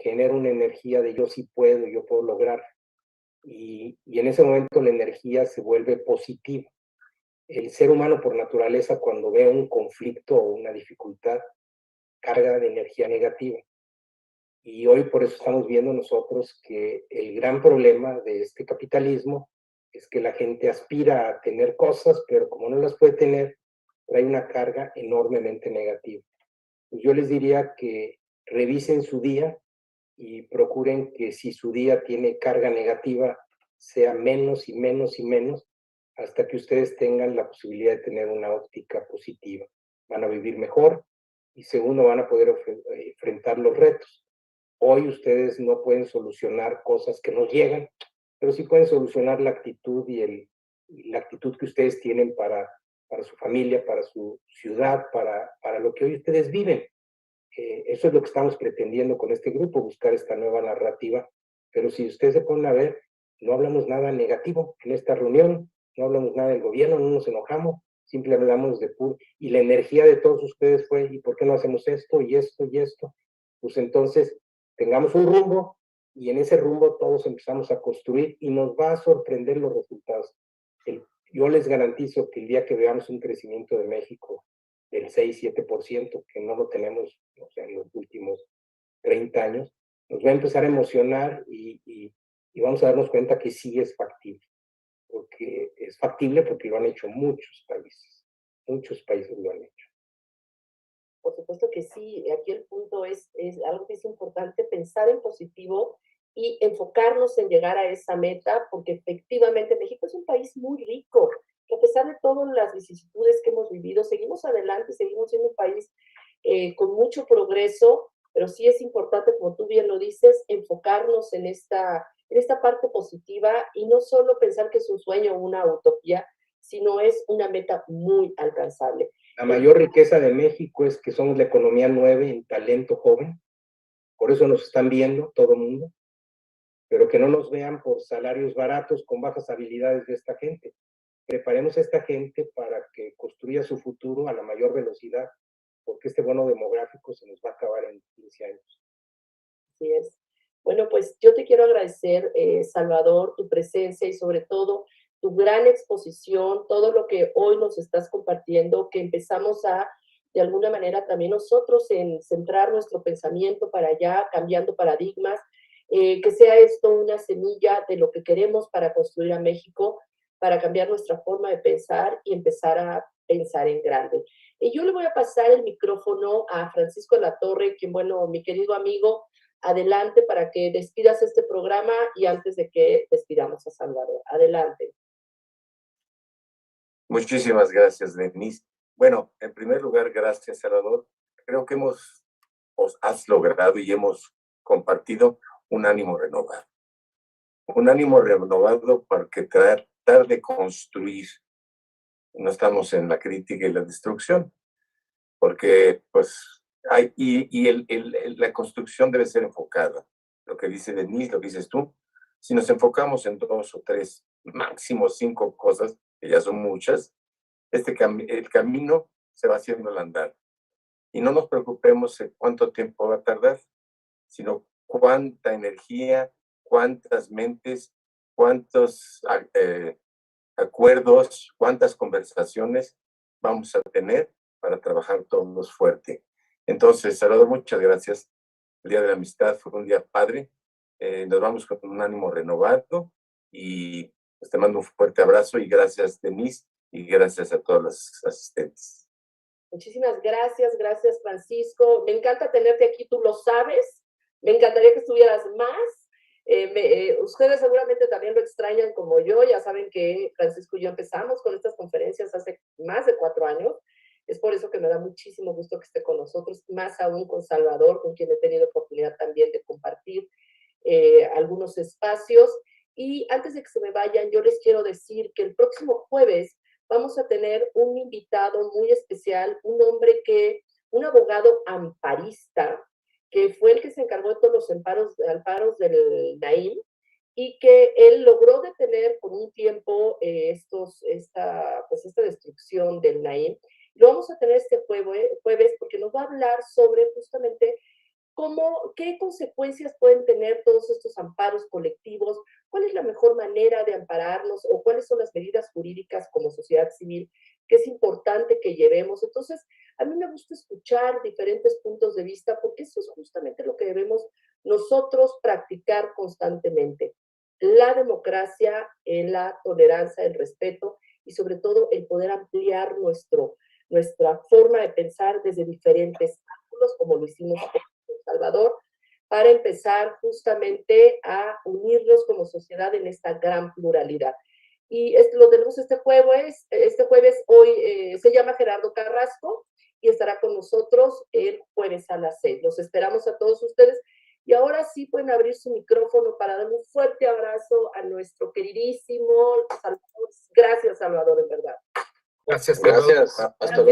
[SPEAKER 3] genera una energía de yo sí puedo, yo puedo lograr. Y en ese momento la energía se vuelve positiva. El ser humano por naturaleza, cuando ve un conflicto o una dificultad, carga de energía negativa. Y hoy por eso estamos viendo nosotros que el gran problema de este capitalismo es que la gente aspira a tener cosas, pero como no las puede tener, trae una carga enormemente negativa. Pues yo les diría que revisen su día y procuren que si su día tiene carga negativa, sea menos y menos y menos, hasta que ustedes tengan la posibilidad de tener una óptica positiva. Van a vivir mejor y segundo, van a poder enfrentar los retos. Hoy ustedes no pueden solucionar cosas que nos llegan, pero sí pueden solucionar la actitud y la actitud que ustedes tienen para su familia, para su ciudad, para lo que hoy ustedes viven. Eso es lo que estamos pretendiendo con este grupo, buscar esta nueva narrativa. Pero si ustedes se ponen a ver, no hablamos nada negativo en esta reunión, no hablamos nada del gobierno, no nos enojamos, simplemente hablamos de puro. Y la energía de todos ustedes fue, ¿y por qué no hacemos esto y esto y esto? Pues entonces, tengamos un rumbo y en ese rumbo todos empezamos a construir y nos va a sorprender los resultados. Yo les garantizo que el día que veamos un crecimiento de México del 6-7%, que no lo tenemos, o sea, en los últimos 30 años, nos va a empezar a emocionar y vamos a darnos cuenta que sí es factible. Porque es factible porque lo han hecho muchos países lo han hecho.
[SPEAKER 1] Por supuesto que sí, aquí el punto es algo que es importante, pensar en positivo y enfocarnos en llegar a esa meta, porque efectivamente México es un país muy rico, que a pesar de todas las vicisitudes que hemos vivido, seguimos adelante, seguimos siendo un país con mucho progreso, pero sí es importante, como tú bien lo dices, enfocarnos en esta parte positiva y no solo pensar que es un sueño o una utopía, sino es una meta muy alcanzable.
[SPEAKER 3] La mayor riqueza de México es que somos la economía 9 en talento joven, por eso nos están viendo todo el mundo, pero que no nos vean por salarios baratos con bajas habilidades de esta gente. Preparemos a esta gente para que construya su futuro a la mayor velocidad, porque este bono demográfico se nos va a acabar en 15 años.
[SPEAKER 1] Así es. Bueno, pues yo te quiero agradecer, Salvador, tu presencia y sobre todo tu gran exposición, todo lo que hoy nos estás compartiendo, que empezamos de alguna manera también nosotros en centrar nuestro pensamiento para allá, cambiando paradigmas, que sea esto una semilla de lo que queremos para construir a México, para cambiar nuestra forma de pensar y empezar a pensar en grande. Y yo le voy a pasar el micrófono a Francisco de la Torre, quien, bueno, mi querido amigo, adelante para que despidas este programa y antes de que despidamos a Salvador. Adelante.
[SPEAKER 2] Muchísimas gracias, Denise. Bueno, en primer lugar, gracias, Salvador. Creo que has logrado y hemos compartido un ánimo renovado. Un ánimo renovado porque tratar de construir. No estamos en la crítica y la destrucción, porque pues la construcción debe ser enfocada. Lo que dice Denise, lo que dices tú, si nos enfocamos en 2 o 3, máximo 5 cosas, que ya son muchas, el camino se va haciendo al andar. Y no nos preocupemos en cuánto tiempo va a tardar, sino cuánta energía, cuántas mentes, cuántos acuerdos, cuántas conversaciones vamos a tener para trabajar todos fuerte. Entonces, Salvador, muchas gracias. El Día de la Amistad fue un día padre. Nos vamos con un ánimo renovado y pues, te mando un fuerte abrazo y gracias, Denise, y gracias a todos los asistentes.
[SPEAKER 1] Muchísimas gracias, gracias Francisco. Me encanta tenerte aquí, tú lo sabes. Me encantaría que estuvieras más. Ustedes seguramente también lo extrañan como yo. Ya saben que Francisco y yo empezamos con estas conferencias hace más de 4 años. Es por eso que me da muchísimo gusto que esté con nosotros, más aún con Salvador, con quien he tenido oportunidad también de compartir algunos espacios. Y antes de que se me vayan, yo les quiero decir que el próximo jueves vamos a tener un invitado muy especial, un abogado amparista, que fue el que se encargó de todos los amparos del Naim, y que él logró detener por un tiempo esta destrucción del Naim. Lo vamos a tener este jueves porque nos va a hablar sobre justamente qué consecuencias pueden tener todos estos amparos colectivos, cuál es la mejor manera de ampararnos o cuáles son las medidas jurídicas como sociedad civil que es importante que llevemos. Entonces, a mí me gusta escuchar diferentes puntos de vista porque eso es justamente lo que debemos nosotros practicar constantemente. La democracia, la tolerancia, el respeto y sobre todo el poder ampliar nuestra forma de pensar desde diferentes ángulos, como lo hicimos con Salvador, para empezar justamente a unirnos como sociedad en esta gran pluralidad. Y lo tenemos este jueves hoy se llama Gerardo Carrasco y estará con nosotros el jueves a las 6. Los esperamos a todos ustedes y ahora sí pueden abrir su micrófono para dar un fuerte abrazo a nuestro queridísimo Salvador. Gracias, Salvador, en verdad.
[SPEAKER 7] Gracias,
[SPEAKER 13] Gracias. Hasta luego.